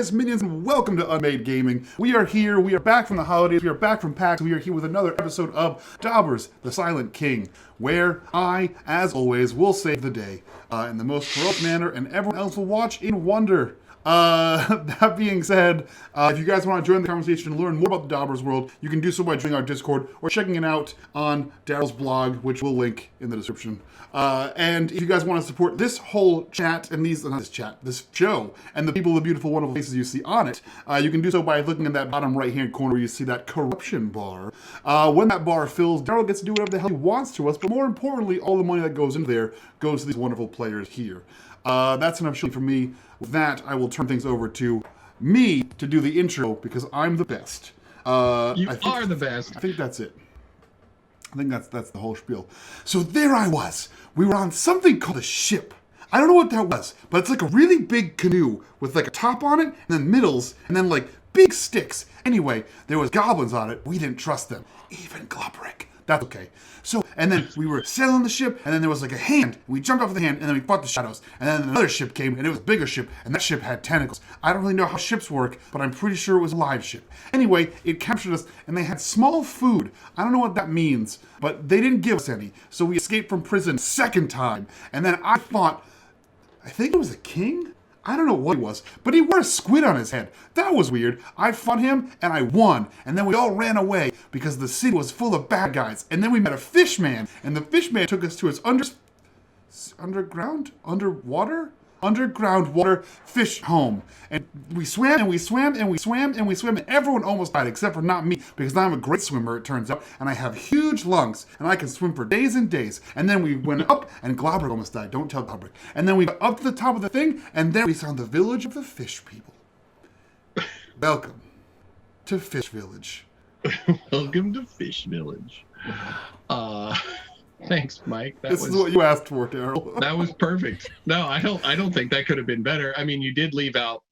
guys, minions, and welcome to unMadeGaming. We are here, we are back from the holidays, we are back from PAX, we are here with another episode of Dobbers, the Silent King, where I, as always, will save the day in the most heroic manner, and everyone else will watch in wonder. That being said, if you guys want to join the conversation and learn more about the Dobbers world, you can do so by joining our Discord or checking it out on Daryl's blog, which we'll link in the description. And if you guys want to support this whole chat and this show, and the people, the beautiful, wonderful faces you see on it, you can do so by looking at that bottom right-hand corner where you see that corruption bar. When that bar fills, Daryl gets to do whatever the hell he wants to us, but more importantly, all the money that goes into there goes to these wonderful players here. That's enough shilling for me. With that, I will turn things over to me to do the intro because I'm the best. You are the best. I think that's it. I think that's the whole spiel. So there I was. We were on something called a ship. I don't know what that was, but it's like a really big canoe with like a top on it, and then middles, and then like big sticks. Anyway, there was goblins on it. We didn't trust them. Even Globrick. That's okay. So, and then we were sailing the ship, and then there was like a hand. We jumped off the hand, and then we fought the shadows. And then another ship came, and it was a bigger ship, and that ship had tentacles. I don't really know how ships work, but I'm pretty sure it was a live ship. Anyway, it captured us, and they had small food. I don't know what that means, but they didn't give us any. So we escaped from prison second time. And then I fought, I think it was a king? I don't know what he was, but he wore a squid on his head. That was weird. I fought him, and I won. And then we all ran away because the city was full of bad guys. And then we met a fish man, and the fish man took us to his underground water fish home. And we swam, and we swam, and we swam, and we swam, and everyone almost died, except for not me, because I'm a great swimmer, it turns out, and I have huge lungs, and I can swim for days and days. And then we went up, and Globrick almost died. Don't tell Globrick. And then we got up to the top of the thing, and then we found the village of the fish people. Welcome to Fish Village. Welcome to Fish Village. Thanks, Mike. This is what you asked for, Daryl. That was perfect. No, I don't think that could have been better. I mean, you did leave out,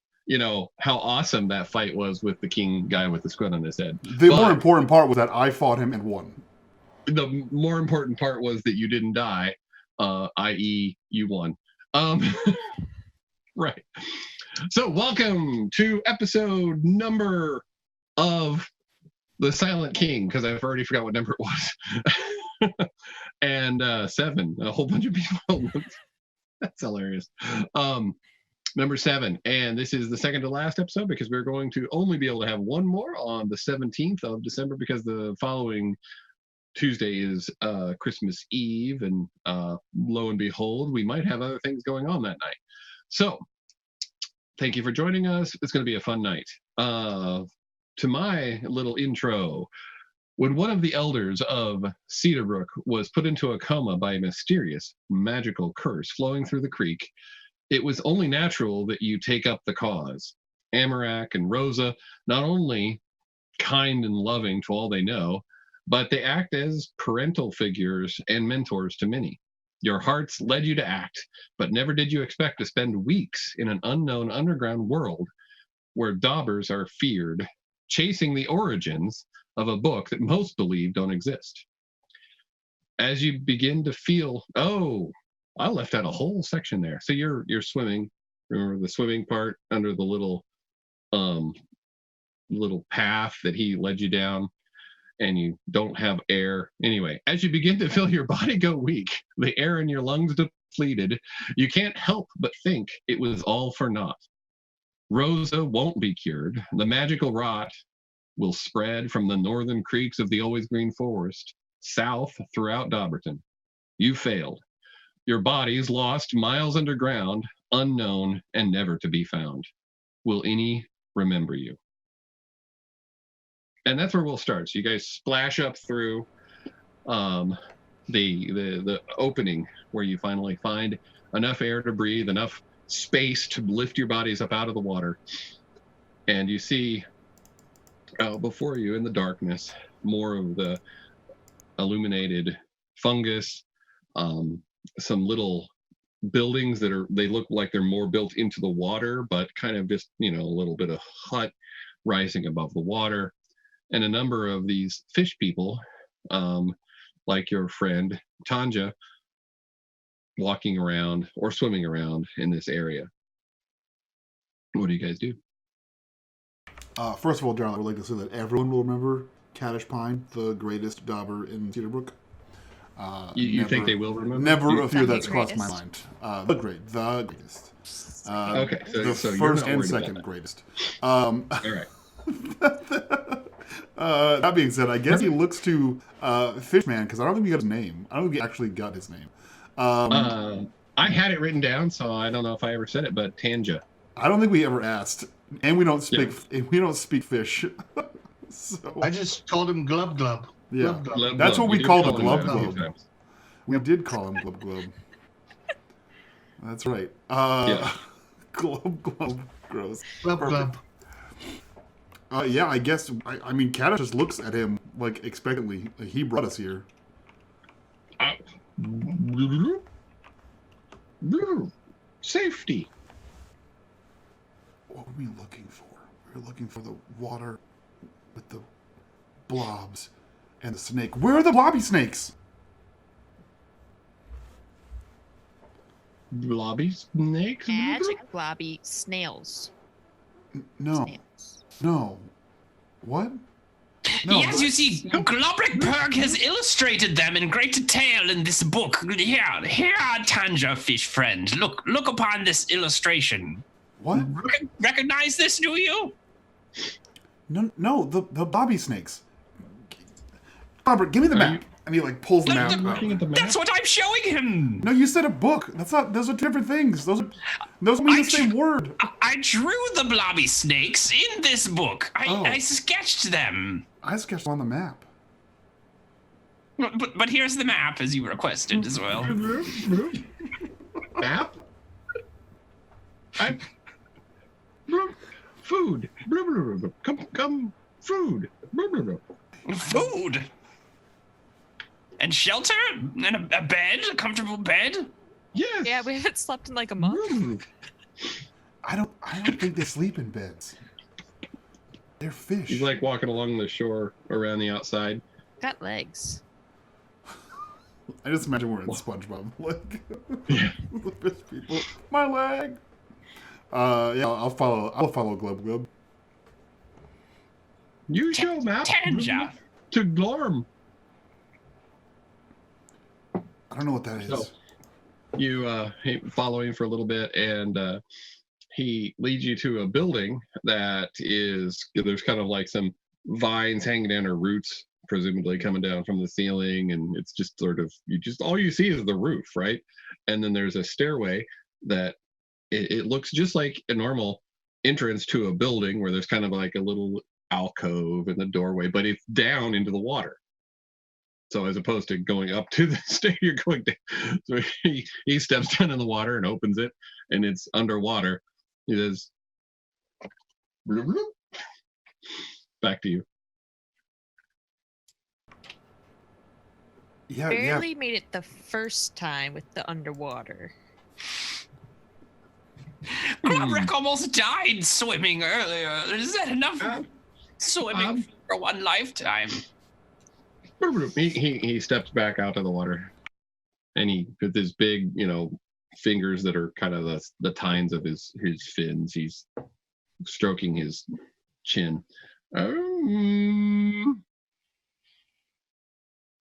how awesome that fight was with the king guy with the squid on his head. The more important part was that I fought him and won. The more important part was that you didn't die, i.e. you won. Right. So welcome to episode number of The Silent King, because I've already forgot what number it was. And 7, a whole bunch of people. That's hilarious. Number 7, and this is the second to last episode because we're going to only be able to have one more on the 17th of December because the following Tuesday is Christmas Eve, and lo and behold, we might have other things going on that night. So thank you for joining us. It's going to be a fun night. To my little intro, when one of the elders of Cedarbrook was put into a coma by a mysterious magical curse flowing through the creek, it was only natural that you take up the cause. Amarak and Rosa, not only kind and loving to all they know, but they act as parental figures and mentors to many. Your hearts led you to act, but never did you expect to spend weeks in an unknown underground world where Dobbers are feared, chasing the origins of a book that most believe don't exist. As you begin to feel, I left out a whole section there. So you're swimming. Remember the swimming part under the little path that he led you down, and you don't have air. Anyway, as you begin to feel your body go weak, the air in your lungs depleted, you can't help but think it was all for naught. Rosa won't be cured. The magical rot will spread from the northern creeks of the Alwaysgreen Forest south throughout Dobberton. You failed. Your body's lost miles underground, unknown and never to be found. Will any remember you? And that's where we'll start. So you guys splash up through the opening where you finally find enough air to breathe, enough space to lift your bodies up out of the water. And you see out before you in the darkness more of the illuminated fungus, some little buildings they look like they're more built into the water, but kind of just, a little bit of hut rising above the water, and a number of these fish people, like your friend Tanja, walking around or swimming around in this area. What do you guys do? First of all, Darla, I would like to say that everyone will remember Caddish Pine, the greatest dauber in Cedarbrook. You think they will remember? Never a fear The that's crossed my greatest. mind. The greatest. Okay, The so you're first not and worried about second that. greatest. All right. That being said, I guess he looks to Fishman, because I don't think we got his name. I don't think we actually got his name. I had it written down, so I don't know if I ever said it, but Tanja. I don't think we ever asked, and we don't speak fish. So I just called him Glub Glub. yeah, Glub Glub. Glub that's Glub. what we did called call him, him Glub that a few Glub. times. We did call him Glub Glub. That's right. Yeah. Glub Glub. Gross. Glub Glub. Yeah, I guess. I mean, Caddish just looks at him like expectantly. Like, he brought us here. Safety. What were we looking for? We were looking for the water with the blobs and the snake. Where are the blobby snakes? Blobby snakes? Magic blobby snails. No. Snails. No. What? No. Yes, you see, Globbrickberg has illustrated them in great detail in this book. Here, Tanja, fish friend. Look upon this illustration. What? Recognize this, do you? No, the bobby snakes. Robert, give me the map. And he like pulls the map out. Looking at the map? That's what I'm showing him. No, you said a book. That's not. Those are different things. Those mean the same word. I drew the blobby snakes in this book. Oh. I sketched them. I sketched on the map. But here's the map as you requested as well. Map? Food. Come. Food. Food. And shelter? And a bed? A comfortable bed? Yes. Yeah, we haven't slept in like a month. I don't think they sleep in beds. They're fish. He's like walking along the shore around the outside. Got legs. I just imagine we're in SpongeBob. Like, Yeah. the fish people. My leg. Yeah, I'll follow Glub Glub. You show map Tanja. to Glorm. I don't know what that is. So, you follow him for a little bit, and he leads you to a building that is, there's kind of like some vines hanging down, or roots presumably coming down from the ceiling, and it's just sort of, all you see is the roof, right? And then there's a stairway that it looks just like a normal entrance to a building, where there's kind of like a little alcove in the doorway, but it's down into the water. So as opposed to going up to the stair, you're going down. So he steps down in the water and opens it, and it's underwater. He says, bloop, bloop. Back to you. Yeah, Barely made it the first time with the underwater. Globrick almost died swimming earlier. Is that enough swimming for one lifetime? Bloop, bloop. He steps back out of the water, and he, with his big, fingers that are kind of the tines of his fins, he's stroking his chin.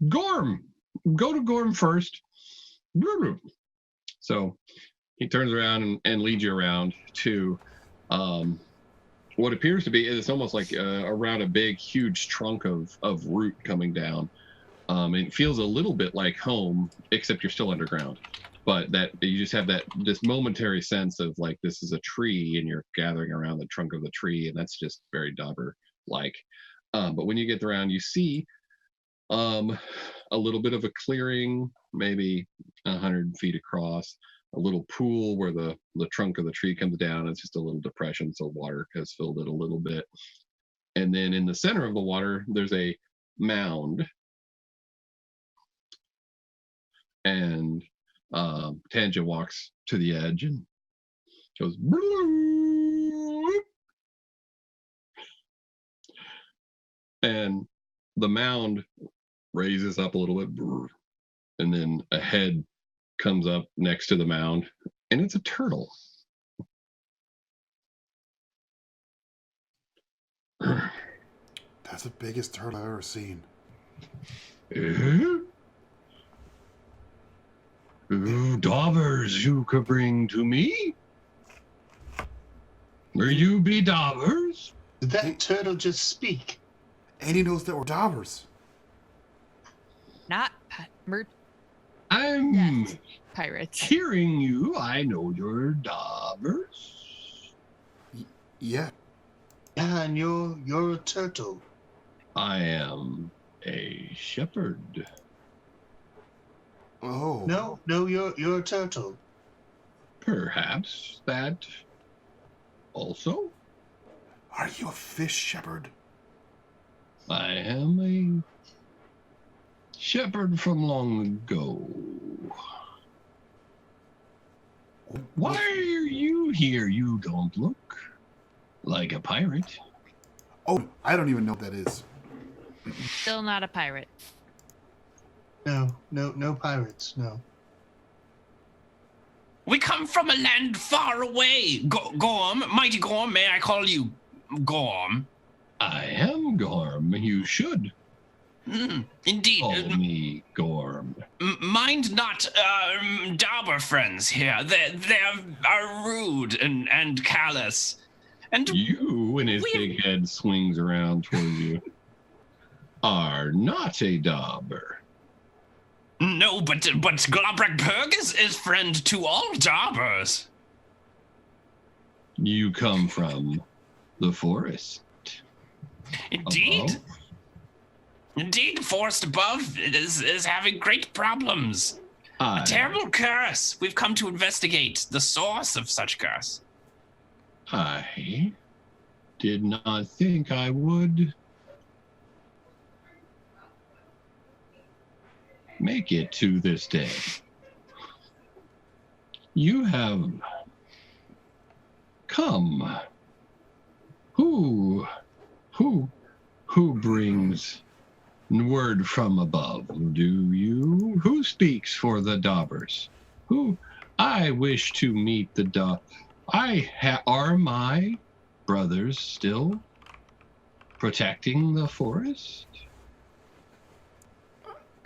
Gorm, go to Gorm first. Bloop, bloop. So he turns around and leads you around to what appears to be, it's almost like around a big, huge trunk of root coming down. It feels a little bit like home, except you're still underground. But that you just have this momentary sense of like, this is a tree, and you're gathering around the trunk of the tree, and that's just very Dobber-like. But when you get around, you see a little bit of a clearing, maybe 100 feet across, a little pool where the trunk of the tree comes down. It's just a little depression, so water has filled it a little bit. And then in the center of the water, there's a mound. And Tanja walks to the edge and goes, bloop. And the mound raises up a little bit, and then a head comes up next to the mound, and it's a turtle. That's the biggest turtle I've ever seen. Dobbers you could bring to me? Will you be Dobbers? Did that turtle just speak? And he knows that we're Dobbers. Not I'm pirates. hearing you. I know you're Dobbers. Yeah. Yeah, and you're a turtle. I am a shepherd. Oh. No, you're a turtle. Perhaps that also. Are you a fish shepherd? I am a shepherd from long ago. Why are you here? You don't look like a pirate. Oh, I don't even know what that is. Still not a pirate. No pirates, no. We come from a land far away. Gorm, mighty Gorm, may I call you Gorm? I am Gorm. You should Indeed. call me Gorm. Mind not Dobber friends here. They are rude and callous. And You, and his big head swings around towards you, are not a Dobber. no, but Globrak Purg is friend to all Dobbers. You come from the forest. Indeed. Above? Indeed, forest above is having great problems. I A terrible curse. We've come to investigate the source of such curse. I did not think I would make it to this day. You have come. Who brings word from above? Do you? Who speaks for the Dobbers? Who? I wish to meet the are my brothers still protecting the forest?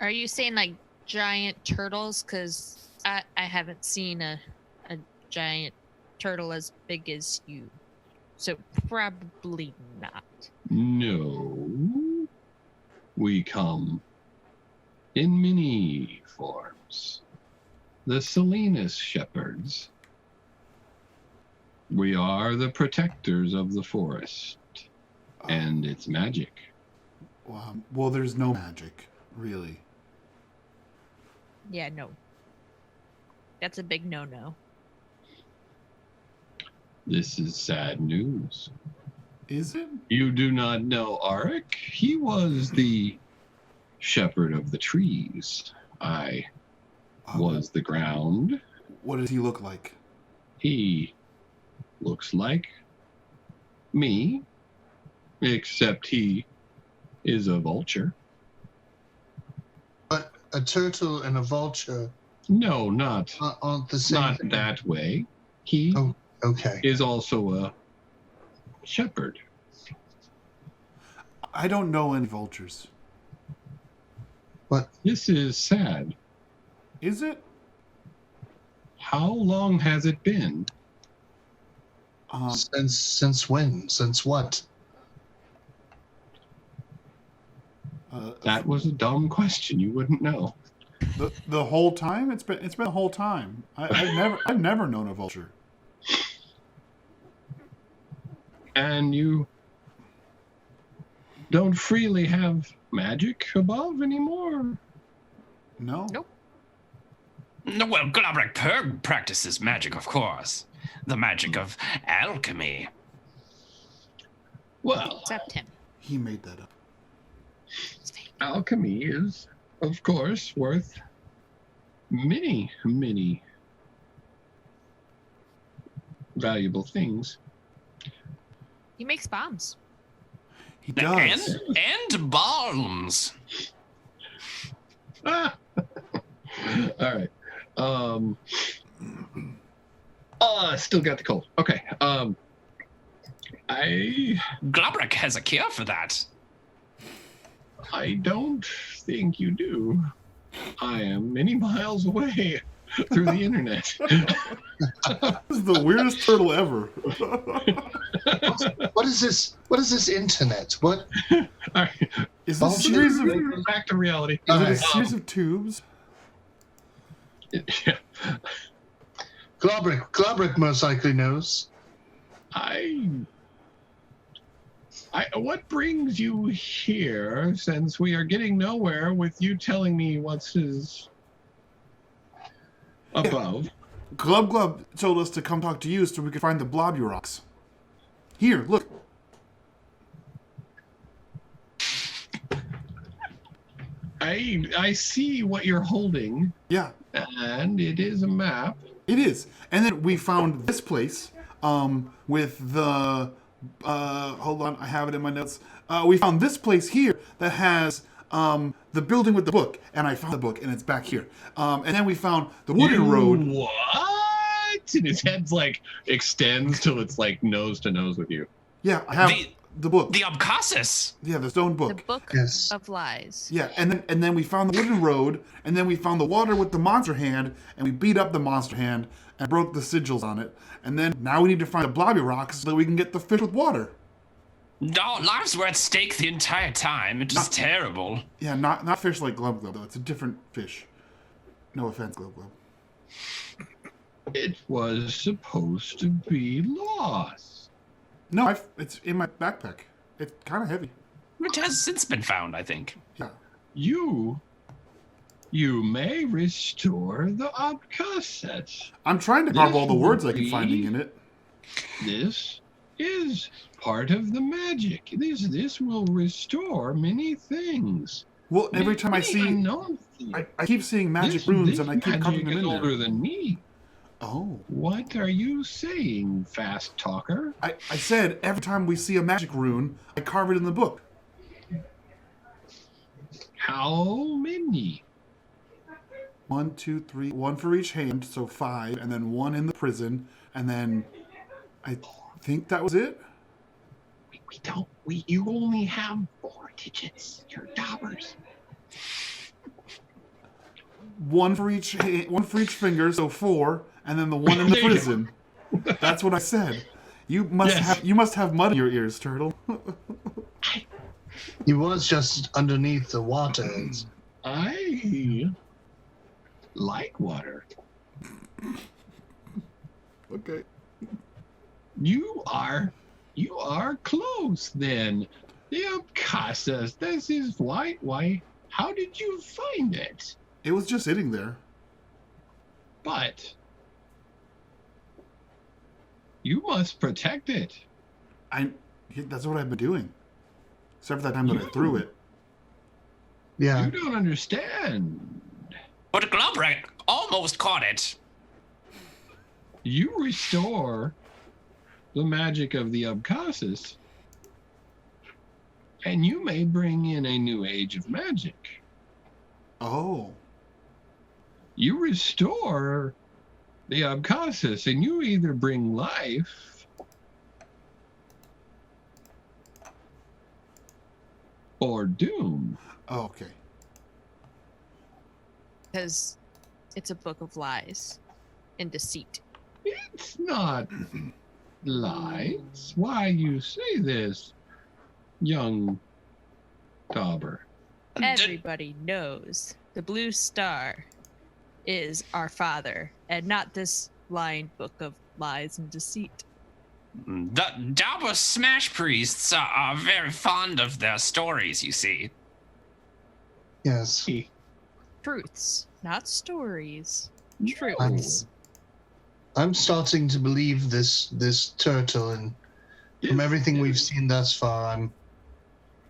Are you saying like giant turtles? Because I haven't seen a giant turtle as big as you. So probably not. No. We come in many forms. The Salinas shepherds. We are the protectors of the forest and its magic. Well, there's no magic, really. Yeah, no. That's a big no-no. This is sad news. Is it? You do not know Arik? He was the shepherd of the trees. I was the ground. What does he look like? He looks like me, except he is a vulture. But a turtle and a vulture No, not aren't the same not thing. that way. He Oh, okay. is also a shepherd. I don't know any vultures. What? This is sad. Is it? How long has it been? Since when? Since what? That was a dumb question. You wouldn't know. The whole time? It's been the whole time. I've never known a vulture. And you don't freely have magic above anymore? No. Nope. No, well, Globrak Purg practices magic, of course. The magic of alchemy. Well, Except him. He made that up. It's fake. alchemy is, of course, worth many, many valuable things. He makes bombs. He does. And balms. Ah! All right. I still got the cold. Okay. Globrick has a cure for that. I don't think you do. I am many miles away through the internet. This is the weirdest turtle ever. What is this? What is this internet? What? All right. Is this a series of, Back to reality. is it a Alright. series of tubes? Yeah. Globrick most likely knows. What brings you here, since we are getting nowhere with you telling me what's his above? Glub told us to come talk to you so we could find the blobby rocks. Here, look. I see what you're holding, Yeah, and it is a map. it is. And then we found this place with the... hold on, I have it in my notes. We found this place here that has the building with the book, and I found the book, and it's back here. And then we found the wooden road. What? And his head's like extends till it's like nose to nose with you. Yeah, I have the book. The Abcasis. Yeah, the stone The book. Book Yes. of Lies. Yeah, and then we found the wooden road, and then we found the water with the monster hand, and we beat up the monster hand and broke the sigils on it. And then now we need to find the blobby rocks so that we can get the fish with water. No, lives were at stake the entire time. It was terrible. Yeah, not fish like Glub though. It's a different fish. No offense, Glub. It was supposed to be lost. No, it's in my backpack. It's kind of heavy. It has since been found, I think. Yeah. You may restore the Abcaset. I'm trying to carve all the words I can finding in it. This is part of the magic. This will restore many things. Well, every time I Many see, unknown things. I keep seeing magic runes, and I keep carving them magic in is there. older than me. Oh. What are you saying, fast talker? I said every time we see a magic rune, I carve it in the book. How many? 1, 2, 3, 1 for each hand, so 5, and then 1 in the prison, and then I think that was it. You only have 4 digits. You're Dobbers. 1 for each finger, so 4, and then the 1 in the There you go. prison. That's what I said. You must have mud in your ears, turtle. He was just underneath the water. I like water. Okay. You are close then. The Abcasis. This is why. How did you find it? It was just sitting there. But you must protect it. That's what I've been doing. Except for that time that I threw it. Yeah. You don't understand. But Globrick almost caught it. You restore the magic of the Abcasis, and you may bring in a new age of magic. Oh. You restore the Abcasis, and you either bring life or doom. Oh, okay. Because it's a book of lies and deceit. It's not lies. Why you say this, young Dobber? Everybody knows the blue star is our father and not this lying book of lies and deceit. The Dobber Smash Priests are very fond of their stories, you see. Yes. Truths, not stories. I'm, Truths. I'm starting to believe this turtle, and from everything we've seen thus far,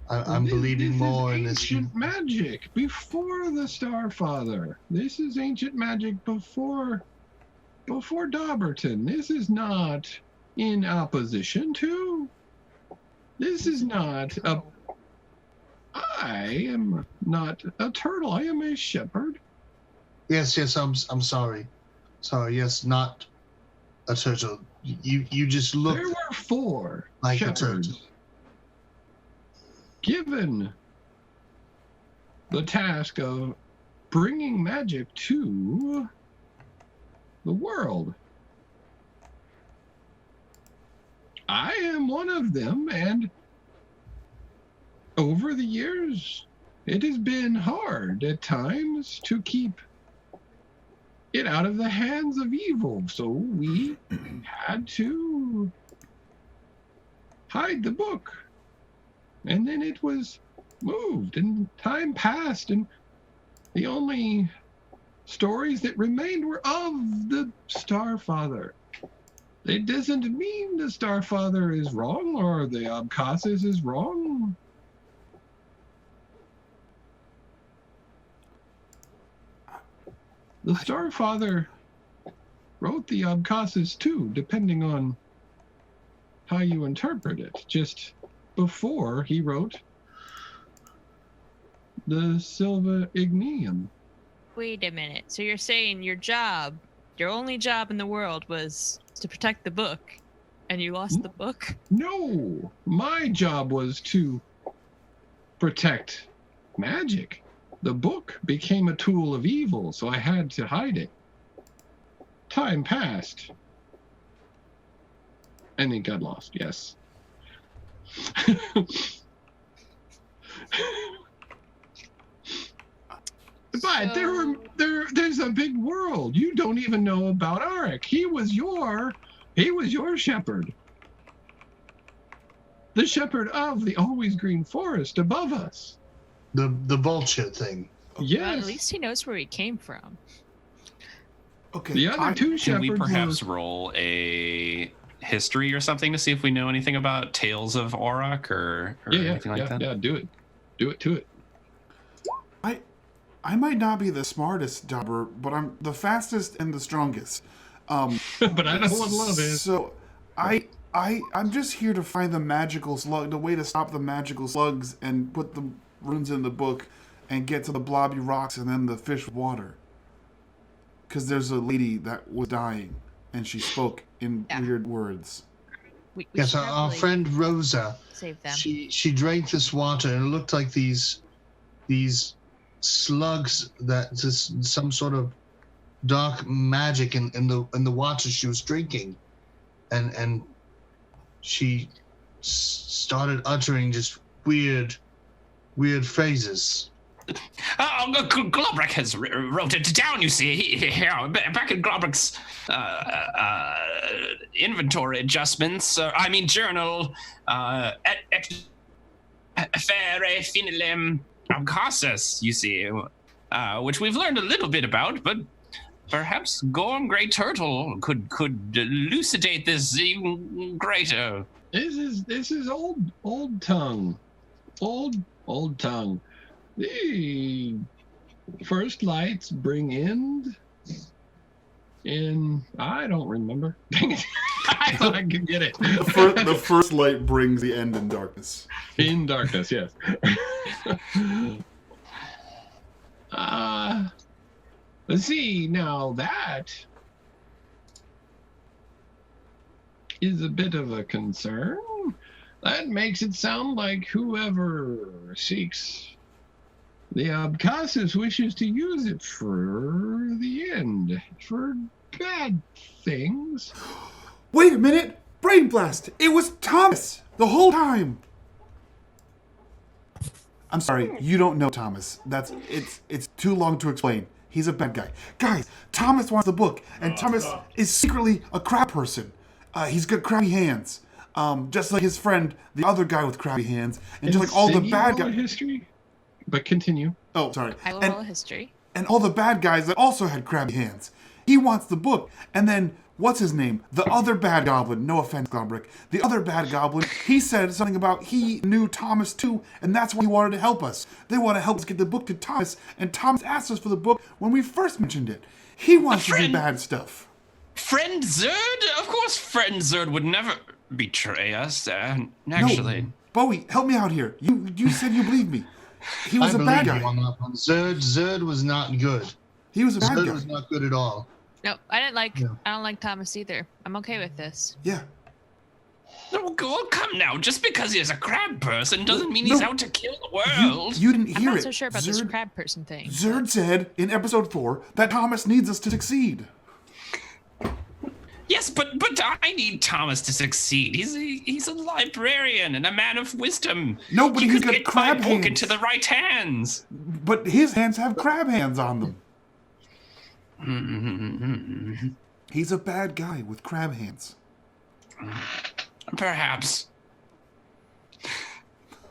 I'm believing more in this. Ancient magic before the Starfather. This is ancient magic before Dobberton. This is not in opposition to. This is not a. I am not a turtle. I am a shepherd. Yes. I'm sorry. Sorry. Yes, not a turtle. You just look There were 4 like a shepherds turtle. given the task of bringing magic to the world. I am one of them, and over the years, it has been hard at times to keep it out of the hands of evil. So we had to hide the book. And then it was moved, and time passed, and the only stories that remained were of the Starfather. It doesn't mean the Starfather is wrong or the Abkhazes is wrong. The Starfather wrote the Abkhazes too, depending on how you interpret it. Just before he wrote the Silva Ignium. Wait a minute. So you're saying your only job in the world was to protect the book, and you lost the book? No, my job was to protect magic. The book became a tool of evil, so I had to hide it. Time passed. And it got lost, yes. But there's a big world. You don't even know about Arik. He was your shepherd. The shepherd of the Alwaysgreen Forest above us. The vulture thing. Yes. Well, at least he knows where he came from. Okay. The other 2 Can shepherds we perhaps were... roll a history or something to see if we know anything about Tales of Auroch or anything like that? Yeah, do it. Do it to it. I might not be the smartest Dobber, but I'm the fastest and the strongest. But I know what love is. So I'm just here to find the magical slug, the way to stop the magical slugs and put the runes in the book and get to the blobby rocks and then the fish with water. Because there's a lady that was dying and she spoke in weird words. We Yes, should our probably friend Rosa. save them. She drank this water and it looked like these slugs that just some sort of dark magic in the water she was drinking, and she started uttering just weird phrases. Globrick has wrote it down, you see. Here, back in Globrick's inventory adjustments, journal, et fere finilem Abkhazes, you see, which we've learned a little bit about, but perhaps Gorm Grey Turtle could elucidate this even greater. This is old tongue. Old tongue. The first lights bring end in I don't remember. Dang it. I thought I could get it. The first light brings the end in darkness. In darkness, yes. Let's see, now that is a bit of a concern. That makes it sound like whoever seeks the Abkhazes wishes to use it for the end, for bad things. Wait a minute! Brain blast! It was Thomas the whole time! I'm sorry, you don't know Thomas. It's too long to explain. He's a bad guy. Guys, Thomas wants the book, and Thomas is secretly a crab person. He's got crabby hands. Just like his friend, the other guy with crabby hands, and just like all the bad guys. History, but continue. Oh, sorry. I will roll a history. And all the bad guys that also had crabby hands. He wants the book, and then what's his name? The other bad goblin. No offense, Globrick. The other bad goblin. He said something about he knew Thomas too, and that's why he wanted to help us. They want to help us get the book to Thomas, and Thomas asked us for the book when we first mentioned it. He wants to do bad stuff. Friend Zerd? Of course, Friend Zerd would never betray us. Actually, No, Bowie, help me out here. You said you believe me. He was a bad guy. You on that one. Zerd was not good. He was a bad Zerd guy. was not good at all. No, I didn't like. No. I don't like Thomas either. I'm okay with this. Yeah. Oh, well, come now. Just because he's a crab person doesn't mean he's No. out to kill the world. You didn't I'm hear not it. so sure about this crab person thing. Zerd said in episode 4 that Thomas needs us to succeed. Yes, but I need Thomas to succeed. He's a librarian and a man of wisdom. No, but he he's could got get crab my book hands. into the right hands. But his hands have crab hands on them. He's a bad guy with crab hands. Perhaps.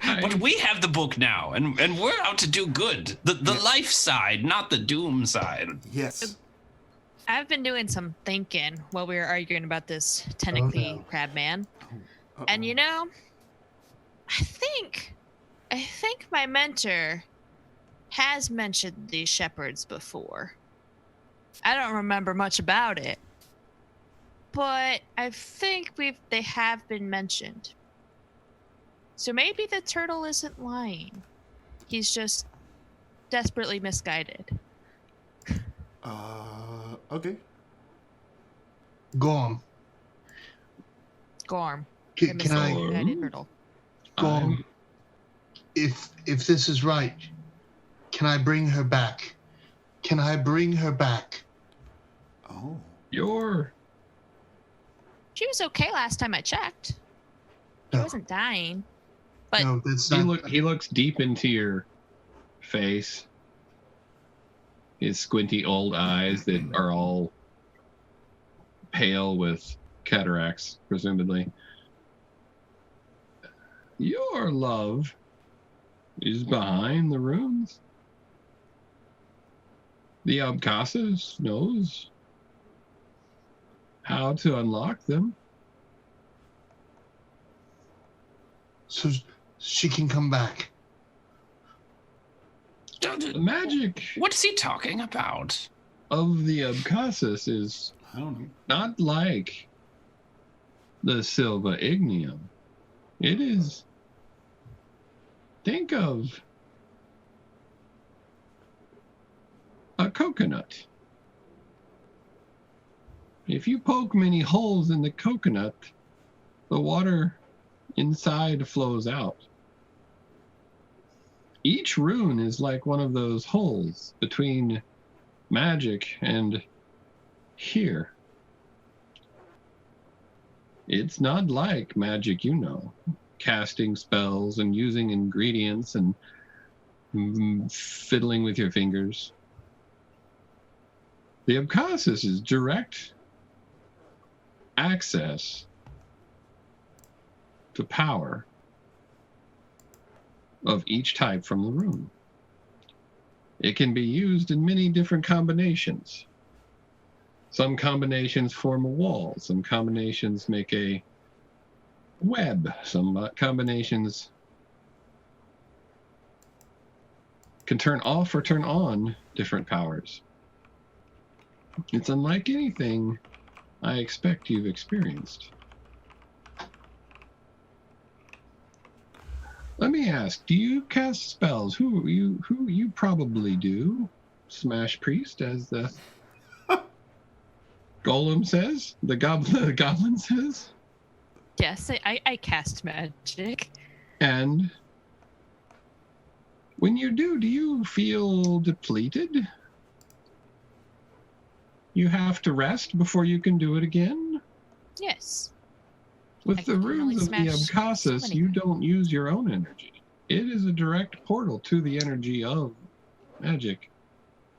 But we have the book now, and we're out to do good. The life side, not the doom side. Yes. I've been doing some thinking while we were arguing about this technically no. crab man. Uh-oh. And you know, I think my mentor has mentioned these shepherds before. I don't remember much about it, but I think they have been mentioned. So maybe the turtle isn't lying. He's just desperately misguided. Okay. Gorm. Gorm. Can I, Misguided turtle. Gorm, if this is right, can I bring her back? Can I bring her back? Oh. She was okay last time I checked. She No. wasn't dying. But No, that's He not. looks deep into your face. His squinty old eyes that are all pale with cataracts, presumably. Your love is behind the runes. The Abkhazes knows how to unlock them. So she can come back. The magic What's he talking about? of the Abkhazes is I don't know. not like the Silva Ignium. It is. Think of a coconut. If you poke many holes in the coconut, the water inside flows out. Each rune is like one of those holes between magic and here. It's not like magic, you know, casting spells and using ingredients and fiddling with your fingers. The Abkhazes is direct access to power of each type from the rune. It can be used in many different combinations. Some combinations form a wall, some combinations make a web, some combinations can turn off or turn on different powers. It's unlike anything I expect you've experienced. Let me ask, do you cast spells? Who you probably do. Smash Priest, as the golem says, the goblin says. yes, I cast magic. And when you do you feel depleted? You have to rest before you can do it again? Yes. With I the can only runes of the smash so Abkhazes, many you times. don't use your own energy. It is a direct portal to the energy of magic.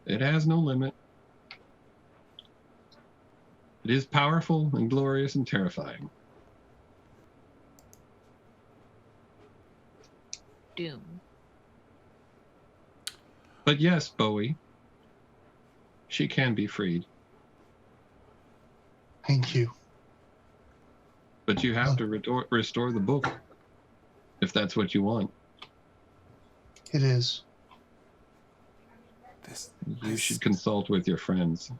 It has no limit. It is powerful and glorious and terrifying. Doom. But yes, Bowie, she can be freed. Thank you. But you have to restore the book, if that's what you want. It is. You should consult with your friends.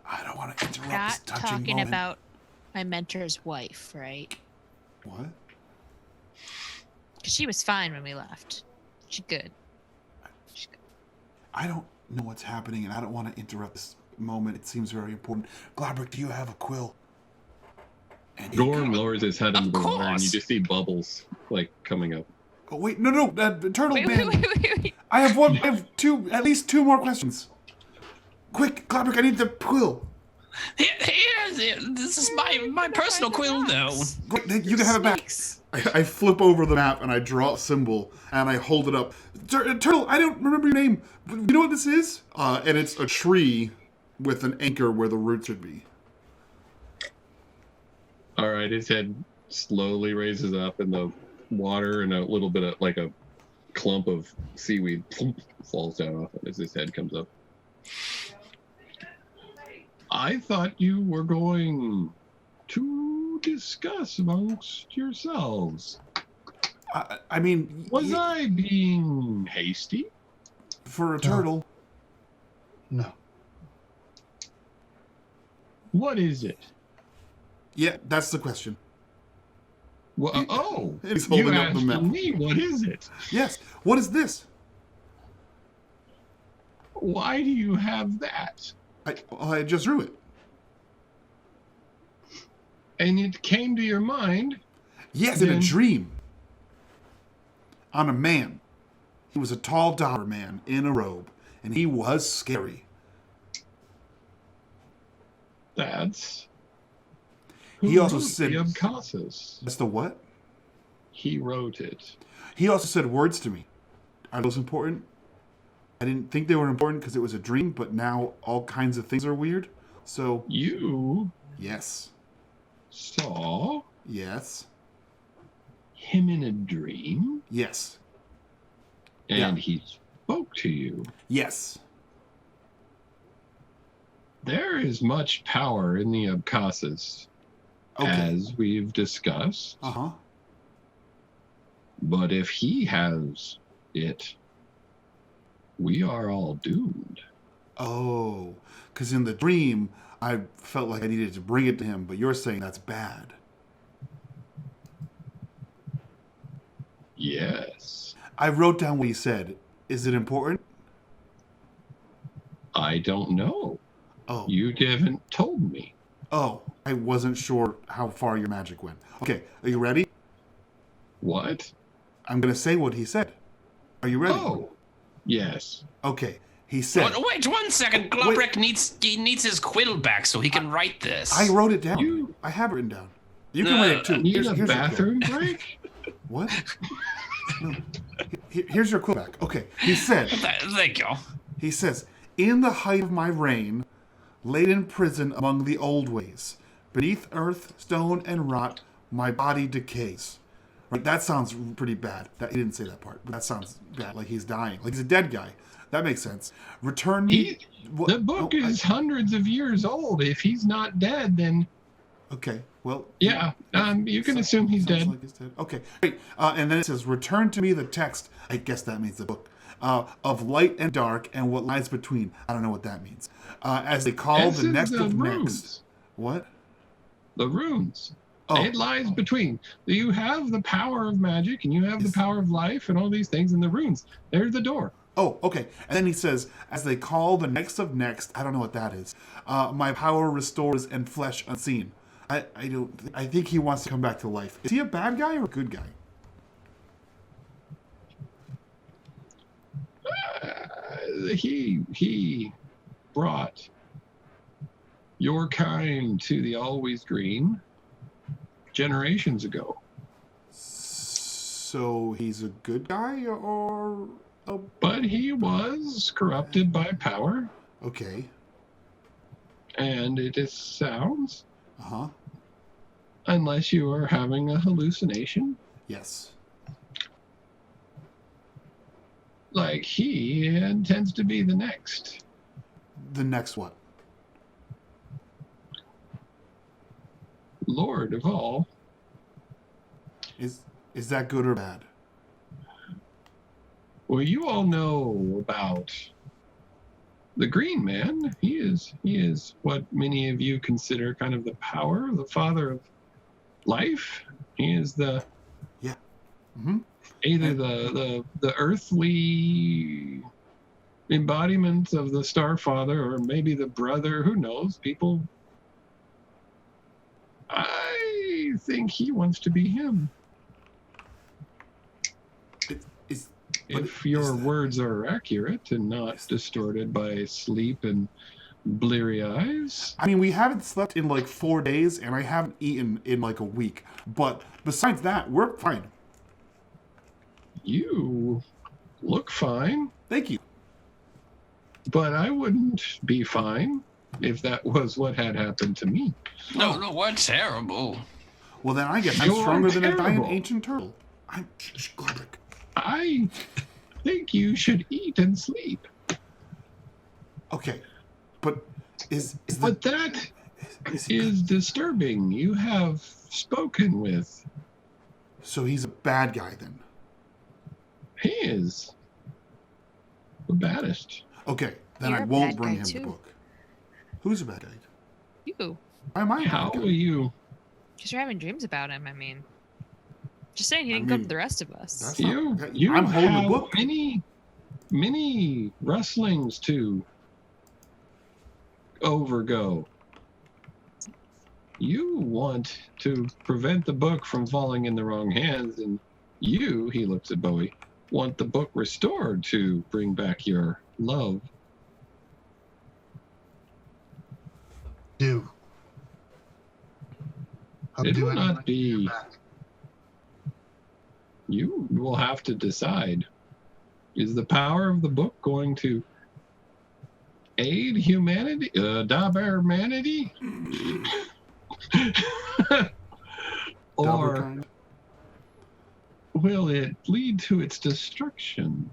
I don't want to interrupt Not this touching talking moment. about my mentor's wife, right? What? Because she was fine when we left. She's good. I don't know what's happening, and I don't want to interrupt this moment. It seems very important. Glabrick, do you have a quill? And he- Gorm lowers his head into Of the water, and you course. just see bubbles like coming up. Oh wait, no, Turtle Wait, Man. wait. I have one. I have at least two more questions. Quick, Glabrick, I need the quill. This is my personal quill, though. Great, you can have it back. Snakes. I flip over the map and I draw a symbol and I hold it up. Turtle, I don't remember your name. You know what this is? And it's a tree with an anchor where the root should be. All right, his head slowly raises up in the water, and a little bit of like a clump of seaweed falls down off it as his head comes up. I thought you were going to discuss amongst yourselves. I mean, Was I being hasty? for a turtle, No. What is it? yeah, that's the question. Well, oh, He's you holding up the asked map. me, what is it? Yes. What is this? Why do you have that? I just drew it. And it came to your mind. Yes, in a Then- dream. On a man. He was a tall Dobber man in a robe, and he was scary. That's. He who also wrote said- the Abkhazes. That's the what? He wrote it. He also said words to me. Are those important? I didn't think they were important because it was a dream, but now all kinds of things are weird. So, You yes. saw Yes. him in a dream, Yes. and Yeah. he spoke to you. Yes. There is much power in the Abkhazes, Okay. as we've discussed. Uh-huh. But if he has it, we are all doomed. Oh. Because in the dream, I felt like I needed to bring it to him, but you're saying that's bad. Yes. I wrote down what he said. Is it important? I don't know. Oh. You haven't told me. Oh. I wasn't sure how far your magic went. Okay. Are you ready? What? I'm going to say what he said. Are you ready? Oh, yes. Okay. He said... Wait 1 second. Globrick needs his quill back so he can write this. I wrote it down. You- I have it written down. You can write it too. Need a your quill. bathroom break? What? No. Here's your quill back. Okay. He said... Thank you. He says, in the height of my reign, laid in prison among the old ways, beneath earth, stone, and rot, my body decays. Right, that sounds pretty bad. He didn't say that part, but that sounds bad. Like he's dying. Like he's a dead guy. That makes sense. Return me... What? The book Oh, is hundreds of years old. If he's not dead, then Okay, well... yeah, you can assume he's sounds dead. like he's dead. Okay, great. And then it says, return to me the text, I guess that means the book, of light and dark and what lies between. I don't know what that means. As they call This the is next the of runes. next. What? The runes. Oh, It lies between. You have the power of magic, and you have Yes. the power of life, and all these things, and the runes. They're the door. oh, okay. And then he says, as they call the next of next, I don't know what that is. My power restores and flesh unseen. I think he wants to come back to life. Is he a bad guy or a good guy? He brought your kind to the Alwaysgreen generations ago. So he's a good guy or a... But he was corrupted by power, Okay. and it sounds, Uh-huh. unless you are having a hallucination, Yes. like he intends to be the next. The next what? Lord of all. Is that good or bad? Well, you all know about the Green Man. He is what many of you consider kind of the power, the father of life. He is the Mm-hmm. either the earthly embodiment of the Starfather, or maybe the brother. Who knows? People. I think he wants to be him. If your words are accurate and not distorted by sleep and bleary eyes. I mean, we haven't slept in like 4 days, and I haven't eaten in like a week. But besides that, we're fine. You look fine. Thank you. But I wouldn't be fine if that was what had happened to me. No, what terrible. Well, then I guess I'm You're stronger than a terrible. giant ancient turtle. I'm Gloric. I think you should eat and sleep. Okay, but But that is disturbing. You have spoken with. So he's a bad guy then? He is the baddest. Okay, then You're I a won't bad bring guy him too. the book. Who's a bad guy? You. Why am I a bad How guy? will you? Because you're having dreams about him, I mean. Just saying he didn't come to the rest of us. That's You not, I'm holding the have book. many rustlings to overgo. You want to prevent the book from falling in the wrong hands, and you, he looks at Bowie, want the book restored to bring back your love. Do. I'll It do will anything not to be- get back. You will have to decide. Is the power of the book going to aid humanity? Dobbermanity? Or Dobberkind. will it lead to its destruction?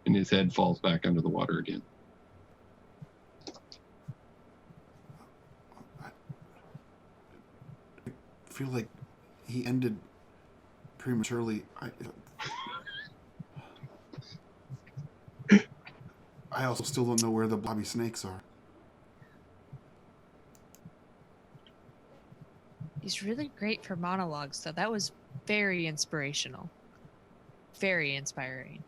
And his head falls back under the water again. I feel like he ended prematurely. I also still don't know where the blobby snakes are. He's really great for monologues, though. That was very inspirational. Very inspiring.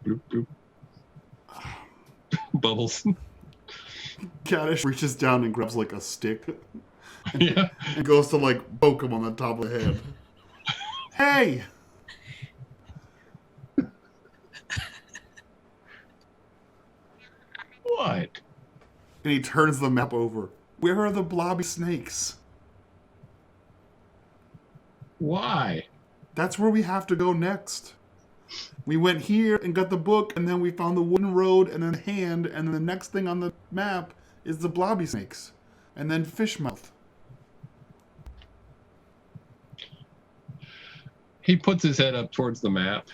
Bloop, bloop. Bubbles. Caddish reaches down and grabs like a stick Yeah. and goes to like poke him on the top of the head. Hey! What? And he turns the map over. Where are the blobby snakes? Why? That's where we have to go next. We went here and got the book, and then we found the wooden road and then hand, and then the next thing on the map is the blobby snakes. And then Fishmouth. He puts his head up towards the map,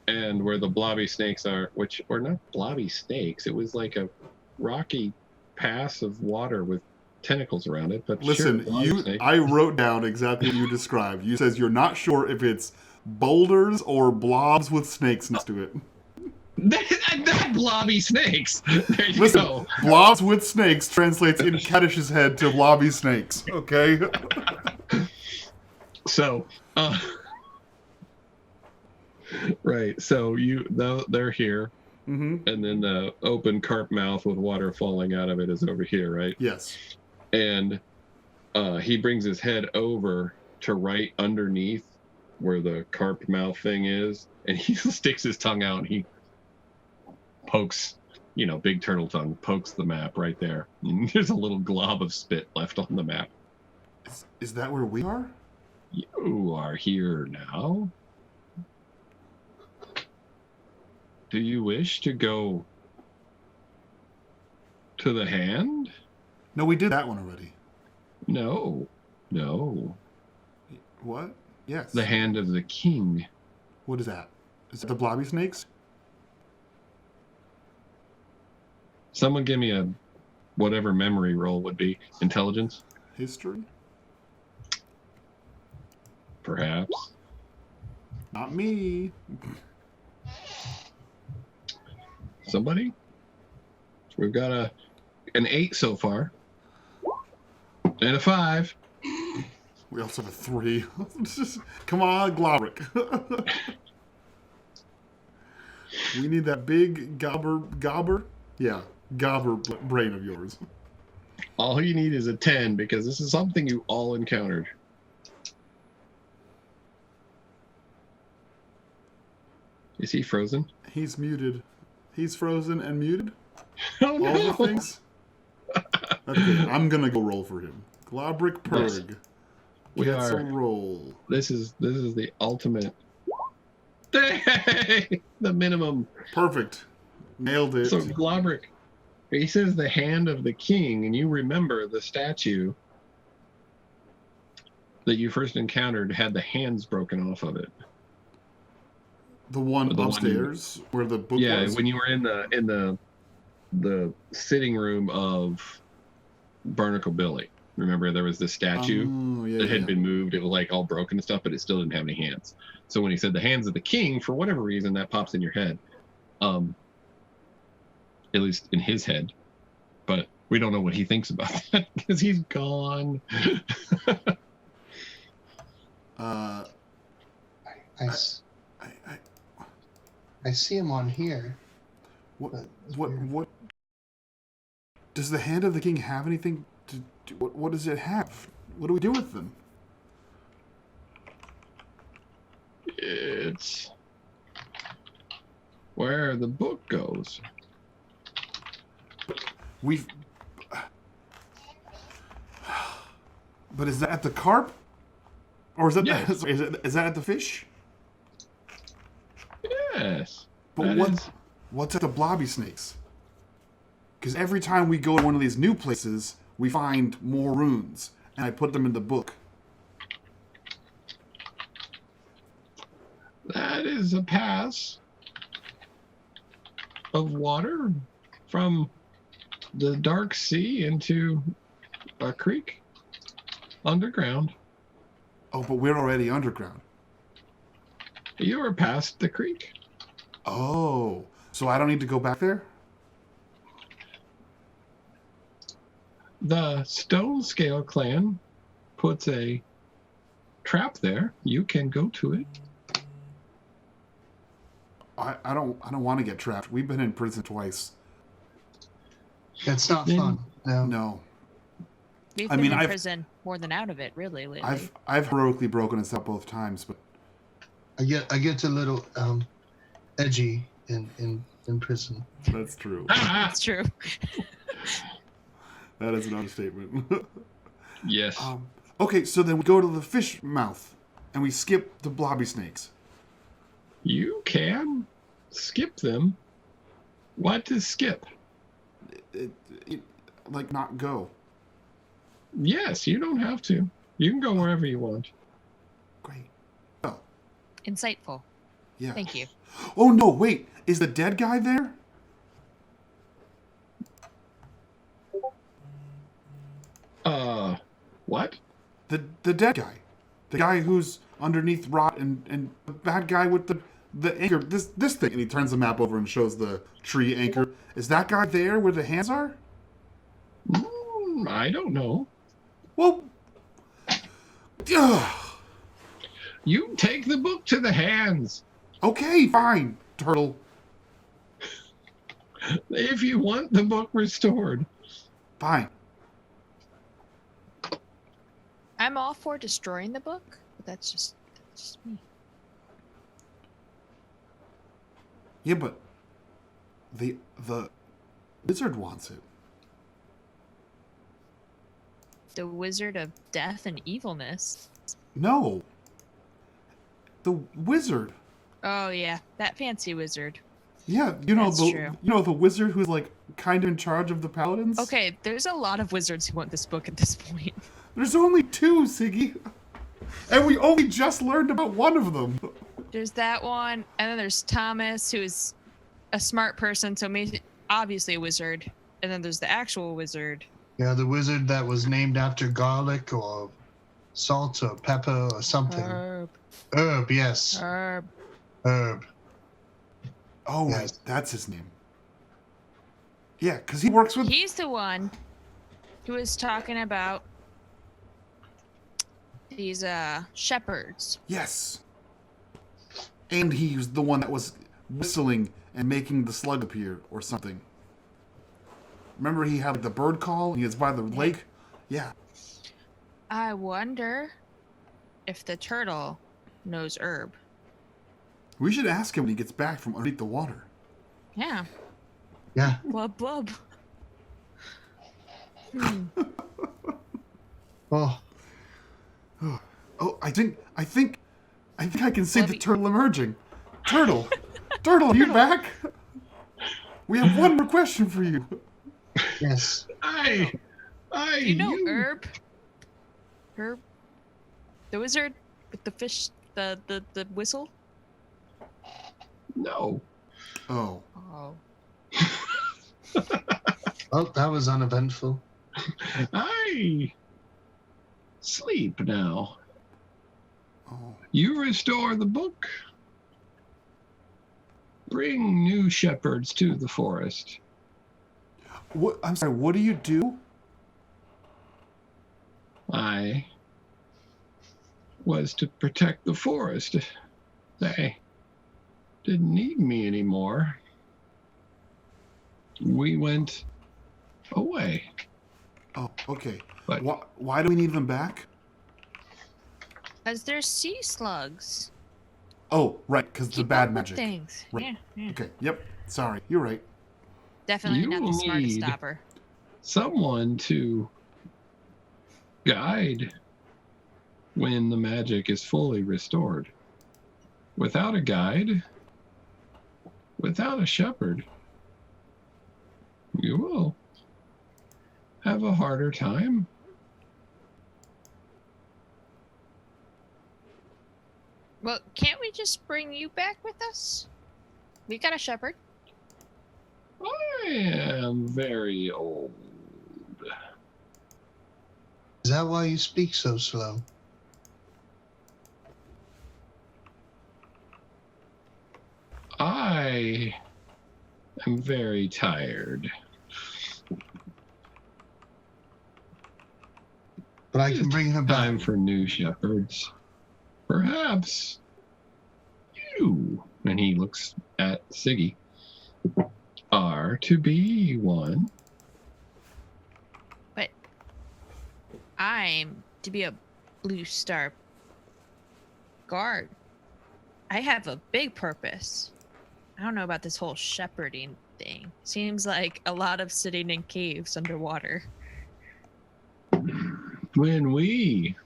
and where the blobby snakes are, which were not blobby snakes, it was like a rocky pass of water with tentacles around it. But Listen, sure, snake. I wrote down exactly what you described. You says you're not sure if it's boulders or blobs with snakes next to it. That blobby snakes. There you Listen, go. blobs with snakes translates in Caddish's head to blobby snakes. Okay? So, right. So they're here, Mm-hmm. and then the open carp mouth with water falling out of it is over here, right? Yes. And he brings his head over to right underneath where the carp mouth thing is, and he sticks his tongue out and he pokes, big turtle tongue, pokes the map right there. And there's a little glob of spit left on the map. Is that where we are? You are here now. Do you wish to go to the hand? No, we did that one already. No. What? Yes. The hand of the king. What is that? Is it the blobby snakes? Someone give me a whatever memory roll would be. Intelligence, History? perhaps. Not me. Somebody? We've got an 8 so far. And a 5. We also have a 3. Come on, Gloric. We need that big gobber? Yeah, gobber brain of yours. All you need is a 10 because this is something you all encountered. Is he frozen? He's muted. He's frozen and muted? Oh no! All the things? Okay, I'm gonna go roll for him. Globrick Purg. We Gets are. a roll. This is the ultimate. Hey, the minimum. Perfect. Nailed it. So Globrick, he says the hand of the king, and you remember the statue that you first encountered had the hands broken off of it. The one upstairs where the book was? Yeah, when you were in the sitting room of Barnacle Billy. Remember, there was this statue that had been moved. It was like all broken and stuff, but it still didn't have any hands. So when he said the hands of the king, for whatever reason, that pops in your head. At least in his head. But we don't know what he thinks about that because he's gone. I see him on here. What does the hand of the king have anything to do? What does it have? What do we do with them? It's where the book goes. But is that at the carp? Or is that Yes. is that at the fish? Yes. But what's at the blobby snakes? Because every time we go to one of these new places, we find more runes, and I put them in the book. That is a pass of water from the dark sea into a creek underground. Oh, but we're already underground. You are past the creek. Oh, so I don't need to go back there? The Stone Scale clan puts a trap there. You can go to it. I don't want to get trapped. We've been in prison twice. It's not fun. No. We've been in prison more than out of it, really, lately. I've heroically broken us up both times, but I get a little edgy in prison. that's true. That's true. That is an understatement. Yes. Okay, so then we go to the fish mouth, and we skip the blobby snakes. You can skip them. What is skip? Like not go. Yes, you don't have to. You can go wherever you want. Great. Oh, Insightful. yeah. Thank you. Oh no, wait. Is the dead guy there? What? The dead guy. The guy who's underneath rot and the bad guy with the anchor. This thing. And he turns the map over and shows the tree anchor. Is that guy there where the hands are? I don't know. Well, You take the book to the hands. okay, fine, turtle. If you want the book restored. Fine. I'm all for destroying the book, but that's just me. Yeah, but the wizard wants it. The Wizard of Death and Evilness. No. The wizard. Oh yeah, that fancy wizard. Yeah, you know That's true. the wizard who's like kind of in charge of the paladins. Okay, there's a lot of wizards who want this book at this point. There's only 2, Siggy, and we only just learned about one of them. There's that one, and then there's Thomas, who is a smart person, so maybe obviously a wizard. And then there's the actual wizard. Yeah, the wizard that was named after garlic or salt or pepper or something. Herb, yes. Herb. Herb. Oh, Yes. right, that's his name. Yeah, because he works with. He's the one who was talking about these shepherds. Yes. And he's the one that was whistling and making the slug appear or something. Remember he had like, the bird call? He was by the lake? Yeah. I wonder if the turtle knows herb. We should ask him when he gets back from underneath the water. Yeah. Yeah. Blub blub. Oh, Oh, I think I can see the Blubby. turtle emerging. Turtle, turtle, you back? We have one more question for you. yes. Do Do you know herb? Herb? The wizard with the fish, the whistle? No. Oh, Oh. Oh, that was uneventful. I sleep now. oh. You restore the book. Bring new shepherds to the forest. What? I'm sorry. What do you do? I was to protect the forest. They didn't need me anymore. We went away. Oh, okay. But Why do we need them back? Because they're sea slugs. Oh, right, because the Keep bad up with magic. things. Right. Yeah. Okay. Yep. Sorry. You're right. Definitely You not the smartest need- stopper. someone to guide when the magic is fully restored. Without a guide, without a shepherd, you will have a harder time. Well, can't we just bring you back with us? We got a shepherd. I am very old. Is that why you speak so slow? I am very tired. But I can bring her Time back. for new shepherds. Perhaps you, and he looks at Siggy, are to be one. But I'm to be a blue star guard. I have a big purpose. I don't know about this whole shepherding thing. Seems like a lot of sitting in caves underwater. When we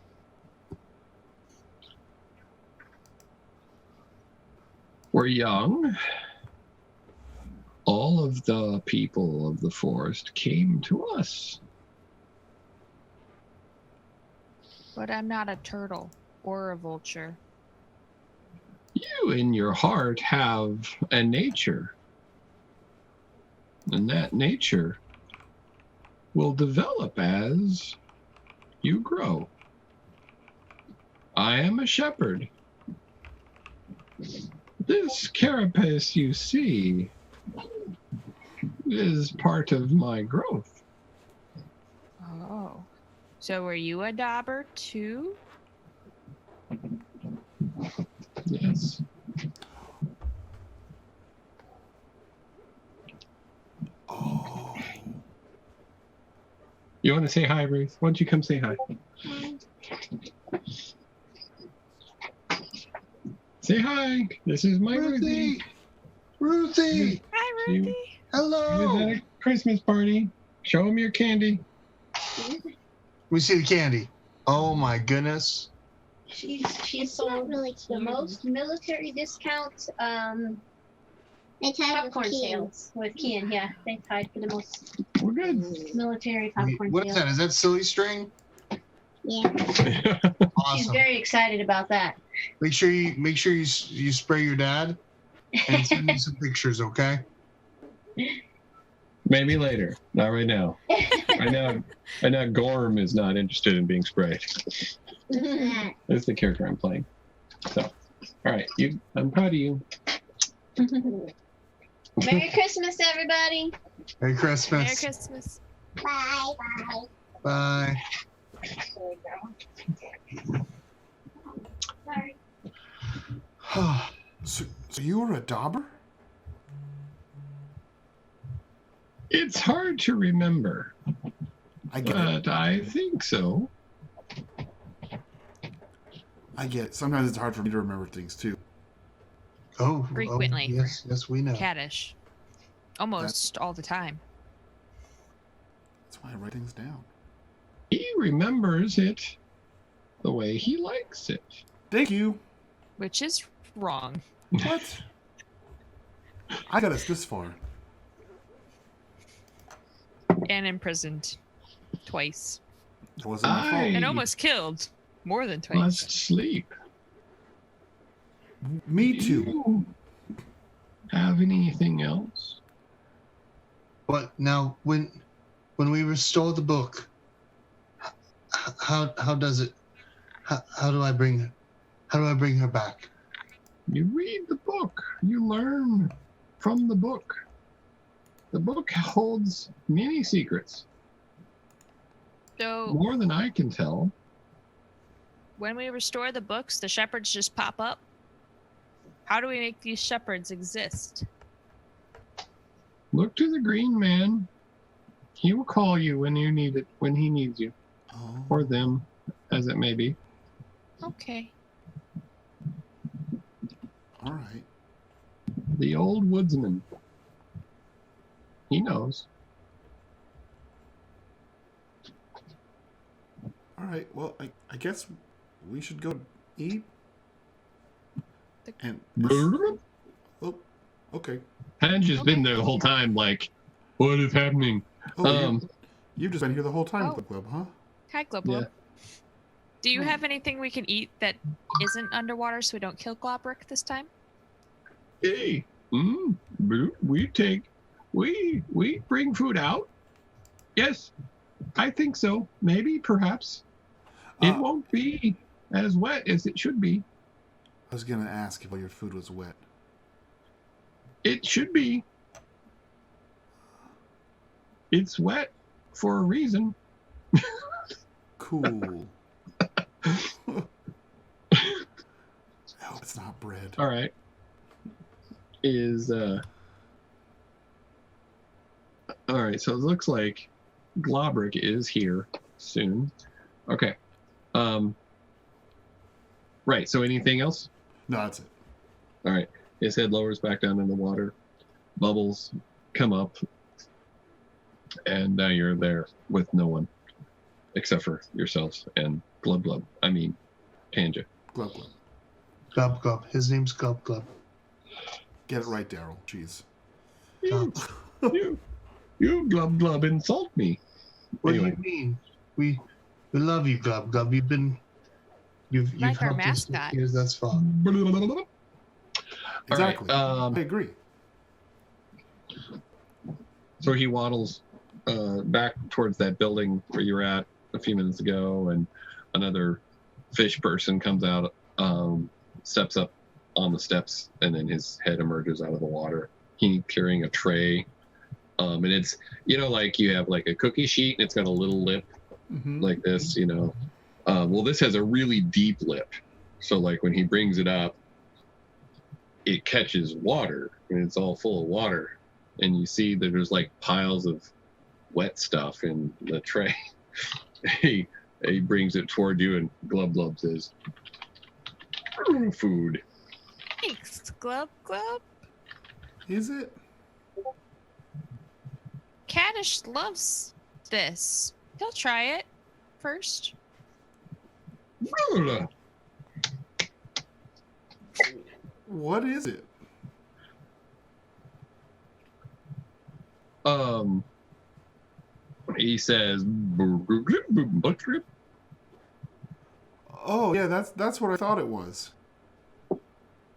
were young, all of the people of the forest came to us. But I'm not a turtle or a vulture. You in your heart have a nature, and that nature will develop as you grow. I am a shepherd. This carapace you see is part of my growth. Oh. So were you a Dobber too? Yes. Oh. You want to say hi, Ruth? Why don't you come say hi? Say hi. This is my Ruthie. Ruthie! Hi, You- Ruthie. You Hello! was at a Christmas party. Show them your candy. We see the candy. Oh my goodness. She's sold the most military discount They tied popcorn with keys. sales with Kian. Yeah, they tied for the most We're good. military popcorn What is sales. that? Is that silly string? Yeah. She's Awesome. very excited about that. Make sure you spray your dad and send me some pictures, okay? Maybe later. Not right now. Right now, Gorm is not interested in being sprayed. That's the character I'm playing. So, all right, I'm proud of you. Merry Christmas, everybody. Merry Christmas. Merry Christmas. Bye. Bye. Bye. Sorry. So you were a Dobber? It's hard to remember, I get it. but I think so. I get it. Sometimes it's hard for me to remember things too. Oh, Frequently. yes, we know. Caddish. Almost all the time. That's why I write things down. He remembers it the way he likes it. Thank you. Which is wrong. What? I got us this far. And imprisoned. Twice. It wasn't my fault. And almost killed. More than twice. Must sleep. Me Do too. you have anything else? But now, when we restore the book, how does it? How do I bring her back? You read the book. You learn from the book. The book holds many secrets, So more than I can tell. when we restore the books, the shepherds just pop up? How do we make these shepherds exist? Look to the green man. He will call you when you need it, when he needs you, Oh. or them, as it may be. Okay. All right. The old woodsman. He knows. All right. Well, I guess we should go eat. And oh, okay. I've just been there the whole time, like, what is happening? Oh, you've just been here the whole time Oh. with the club, huh? Hi, Glub Yeah. Glub. Do you have anything we can eat that isn't underwater so we don't kill Globrick this time? Hey, we bring food out. Yes, I think so. Maybe, perhaps. It won't be as wet as it should be. I was gonna ask if all your food was wet. It should be. It's wet for a reason. Cool. I hope it's not bread. All right. All right, so it looks like Globrick is here soon. Okay. Right, so anything else? No, that's it. All right. His head lowers back down in the water. Bubbles come up. And now you're there with no one except for yourselves and Glub Glub. I mean, Tanja. Glub glub. Glub Glub. His name's Glub Glub. Get it right, Daryl. Jeez. You Glub Glub insult me. What Anyway. do you mean? We love you, Glub Glub. You've Like our helped us for mascot. years. That's fine. Exactly. All right, I agree. so he waddles back towards that building where you were at a few minutes ago, and another fish person comes out, steps up on the steps, and then his head emerges out of the water. He's carrying a tray, and it's, like you have like a cookie sheet, and it's got a little lip Mm-hmm. like this, well, this has a really deep lip, so like when he brings it up, it catches water, and it's all full of water, and you see that there's like piles of wet stuff in the tray. he brings it toward you, and Glub Glub says, food. Thanks, Glub Glub. Is it? Caddish loves this. He'll try it first. What is it? He says, Oh yeah, that's what I thought it was.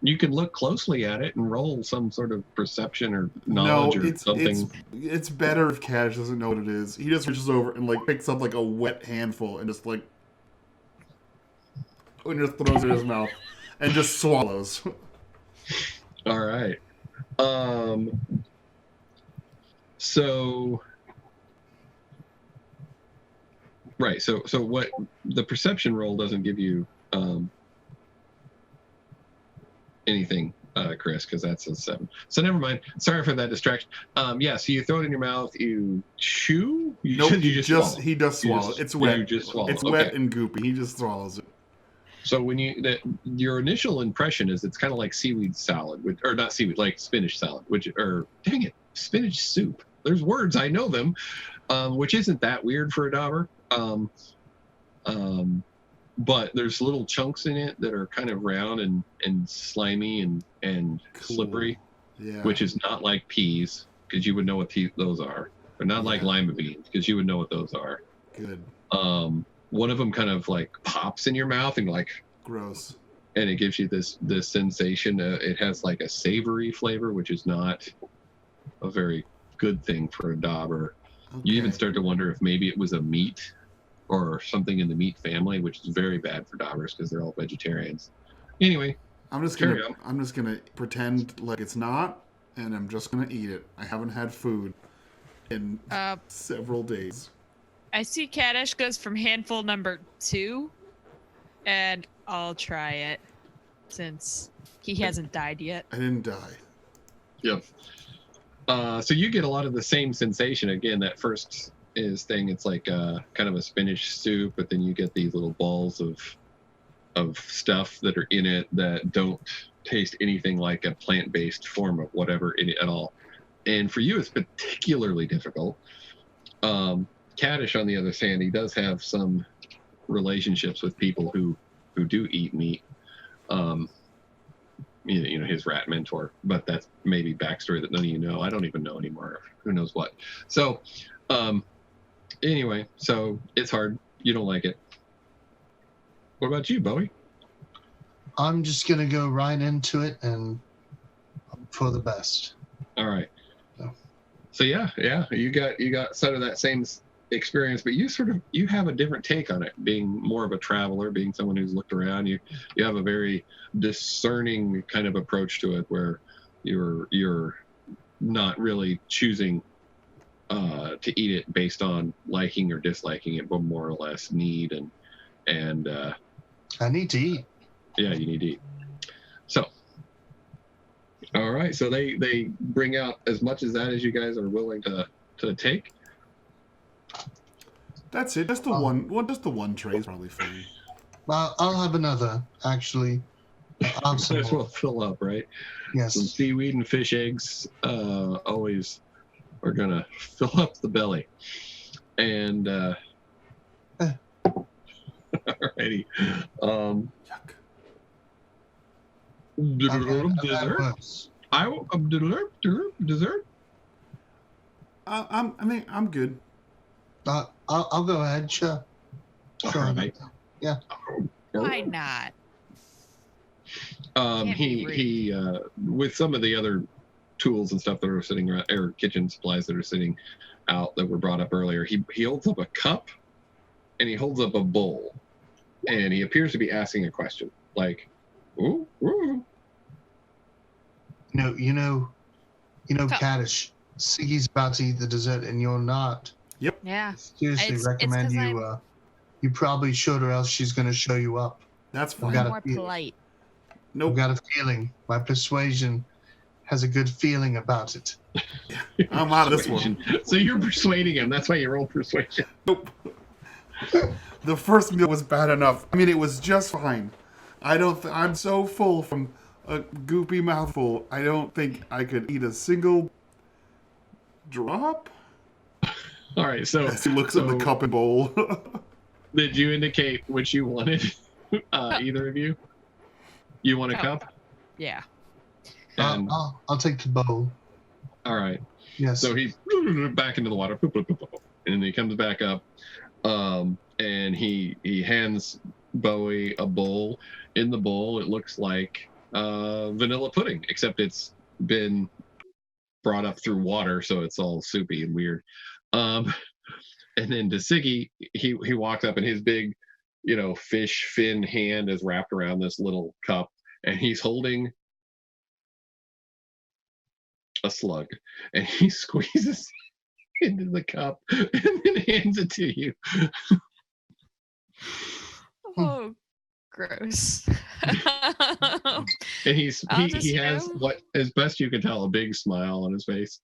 you can look closely at it and roll some sort of perception or knowledge or something. It's better if Cash doesn't know what it is. He just reaches over and like picks up like a wet handful and just like and just throws it in his mouth and just swallows. All right. So right. So what the perception roll doesn't give you anything Chris, because that's a 7. So never mind. Sorry for that distraction. Yeah, so you throw it in your mouth, you chew? Nope, you just swallow. he does swallow. It's wet. You just swallow. It's Okay. wet and goopy. He just swallows it. So when your initial impression is it's kind of like seaweed salad, or not seaweed, like spinach salad, dang it, spinach soup. There's words, I know them, which isn't that weird for a Dobber. But there's little chunks in it that are kind of round and slimy and Cool. slippery, Yeah. which is not like peas, because you would know what those are. They're not like lima beans, because you would know what those are. Good. One of them kind of like pops in your mouth and Gross. and it gives you this sensation. It has like a savory flavor, which is not a very good thing for a Dobber. Okay. You even start to wonder if maybe it was a meat or something in the meat family, which is very bad for Dobbers because they're all vegetarians. Anyway, I'm just carry gonna pretend like it's not, and I'm just gonna eat it. I haven't had food in several days. I see Kadish goes from handful number 2, and I'll try it since he hasn't died yet. I didn't die. Yep. So you get a lot of the same sensation. Again, that first it's like kind of a spinach soup, but then you get these little balls of stuff that are in it that don't taste anything like a plant-based form of whatever in it at all. And for you, it's particularly difficult. Kadish, on the other hand, he does have some relationships with people who do eat meat. You know, his rat mentor, but that's maybe backstory that none of you know. I don't even know anymore. Who knows what? So, anyway, so it's hard. You don't like it. What about you, Bowie? I'm just gonna go right into it and hope for the best. All right. So yeah, you got sort of that same experience, but you have a different take on it, being more of a traveler, being someone who's looked around. You have a very discerning kind of approach to it, where you're not really choosing to eat it based on liking or disliking it, but more or less need and I need to eat. yeah, you need to eat. So all right, so they bring out as much as that as you guys are willing to take. That's it. Just the one. Well, just the one tray is probably fine. I'll have another, actually. I'll have some Might as more. well fill up, right? Yes. Some seaweed and fish eggs always are gonna fill up the belly. And alrighty. Yuck. Dessert. Dessert. I'm good. I'll go ahead. Sure. Sure. All right. Yeah. Why not? Can't be He with some of the other tools and stuff that are sitting around, or kitchen supplies that are sitting out that were brought up earlier, he holds up a cup and he holds up a bowl, and he appears to be asking a question, like, ooh, ooh. You know, Kadish, Siggy's about to eat the dessert and you're not. Yeah. Seriously, It's recommend 'cause you. You probably should, or else she's going to show you up. That's We fine. got More a feel. polite. I've Nope. got a feeling. My persuasion has a good feeling about it. I'm out of this one. So you're persuading him. That's why you roll persuasion. Nope. The first meal was bad enough. I mean, it was just fine. I'm so full from a goopy mouthful. I don't think I could eat a single drop. All right. So As he looks at the cup and bowl. did you indicate which you wanted? Either of you? You want a Cup. cup? Yeah. And, I'll take the bowl. all right. Yes. So he's back into the water, and then he comes back up, and he hands Bowie a bowl. In the bowl, it looks like vanilla pudding, except it's been brought up through water, so it's all soupy and weird. And then to Siggy, he walks up, and his big, fish fin hand is wrapped around this little cup, and he's holding a slug, and he squeezes into the cup and then hands it to you. Oh, Gross. And he has know. what, as best you can tell, a big smile on his face.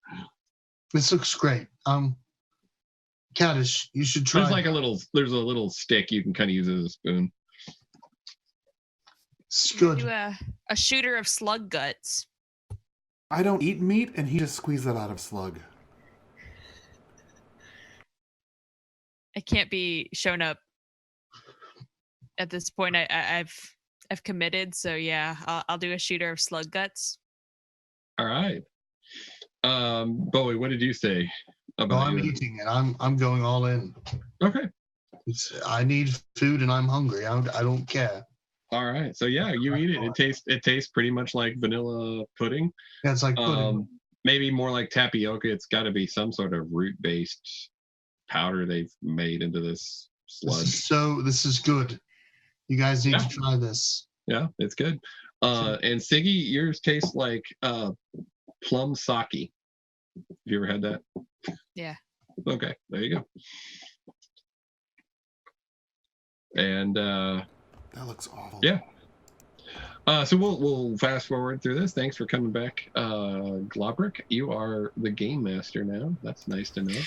This looks great. Caddish, you should try. There's a little stick you can kind of use as a spoon. It's good. Do a shooter of slug guts. I don't eat meat, and he just squeezed that out of slug. I can't be shown up at this point. I've committed, so yeah, I'll do a shooter of slug guts. All right. Bowie, what did you say about I'm eating it. I'm going all in. Okay. I need food and I'm hungry. I don't care. All right. So yeah, you eat it. It tastes pretty much like vanilla pudding. Yeah, it's like pudding. Maybe more like tapioca. It's got to be some sort of root-based powder they've made into this sludge. This is good. You guys need to try this. Yeah, it's good. And Siggy, yours tastes like plum sake. Have you ever had that? Yeah. Okay, there you go. And That looks awful. yeah. So we'll fast forward through this. Thanks for coming back, Globrick. You are the game master now. That's nice to know.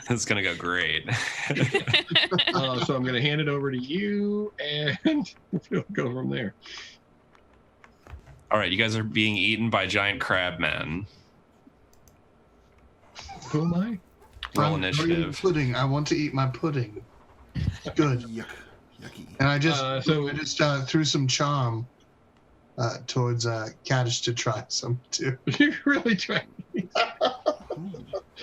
That's gonna go great. So I'm going to hand it over to you, and we'll go from there. All right, you guys are being eaten by giant crab men. Who am I? Roll I'm initiative. eating pudding. I want to eat my pudding. Good. Yuck. Yucky. And I just threw some charm towards Caddish to try some too. You're really trying.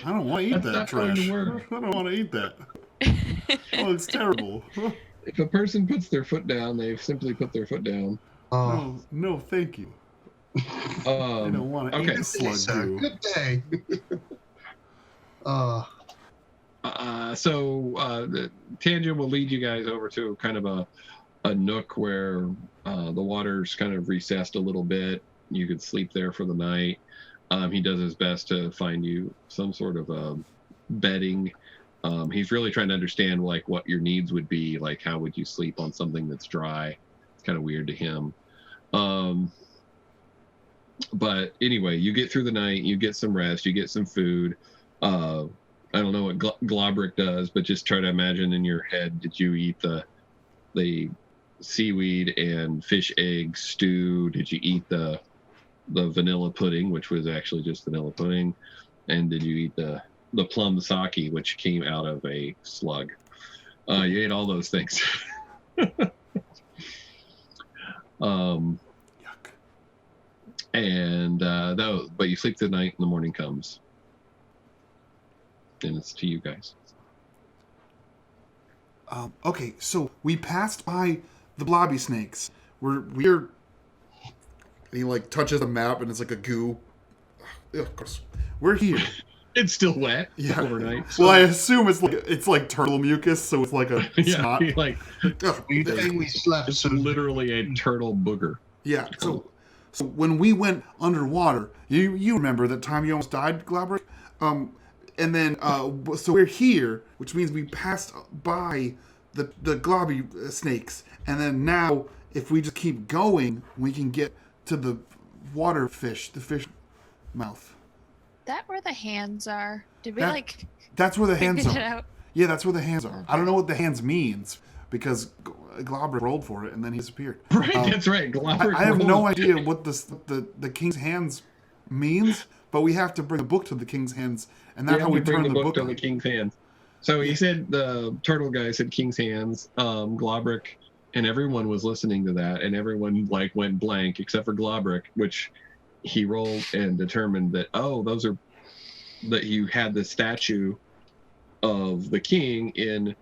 I don't want to eat That's that not going trash. to I work. don't want to eat that. Oh, it's terrible. If a person puts their foot down, they've simply put their foot down. Oh, No, thank you. I don't want to eat Okay. this slug sir. goo. Good day. The Tangent will lead you guys over to kind of a nook where the water's kind of recessed a little bit. You could sleep there for the night. He does his best to find you some sort of bedding. He's really trying to understand like what your needs would be. Like how would you sleep on something that's dry? It's kind of weird to him. But anyway, you get through the night, you get some rest, you get some food. I don't know what Globrick does, but just try to imagine in your head, did you eat the seaweed and fish egg stew? Did you eat the vanilla pudding, which was actually just vanilla pudding? And did you eat the plum sake, which came out of a slug? You ate all those things. Yuck. And but you sleep through the night and the morning comes. And it's to you guys. Okay, so we passed by the blobby snakes. We're he like touches the map and it's like a goo. Ugh, gross. We're here. It's still wet Yeah. overnight. Well, I assume it's like turtle mucus, so it's like a Yeah, snot. like Ugh. You think we slept? it's So literally a turtle booger. Yeah. So when we went underwater, you remember that time you almost died, Glabrick? And then so we're here, which means we passed by the globby snakes, and then now if we just keep going, we can get to the water fish, the fish mouth. That where the hands are? Did we That- That's where the hands figure it are. out? Yeah, that's where the hands are. I don't know what the hands means because Glabrick rolled for it and then he disappeared. Right, that's right. Globrick I have no rolled. idea what the king's hands means, but we have to bring the book to the king's hands, and that's Yeah, how we bring turn the book to on. the king's hands. So he said the turtle guy said king's hands. Globrick and everyone was listening to that, and everyone like went blank except for Globrick, which he rolled and determined that that you had the statue of the king in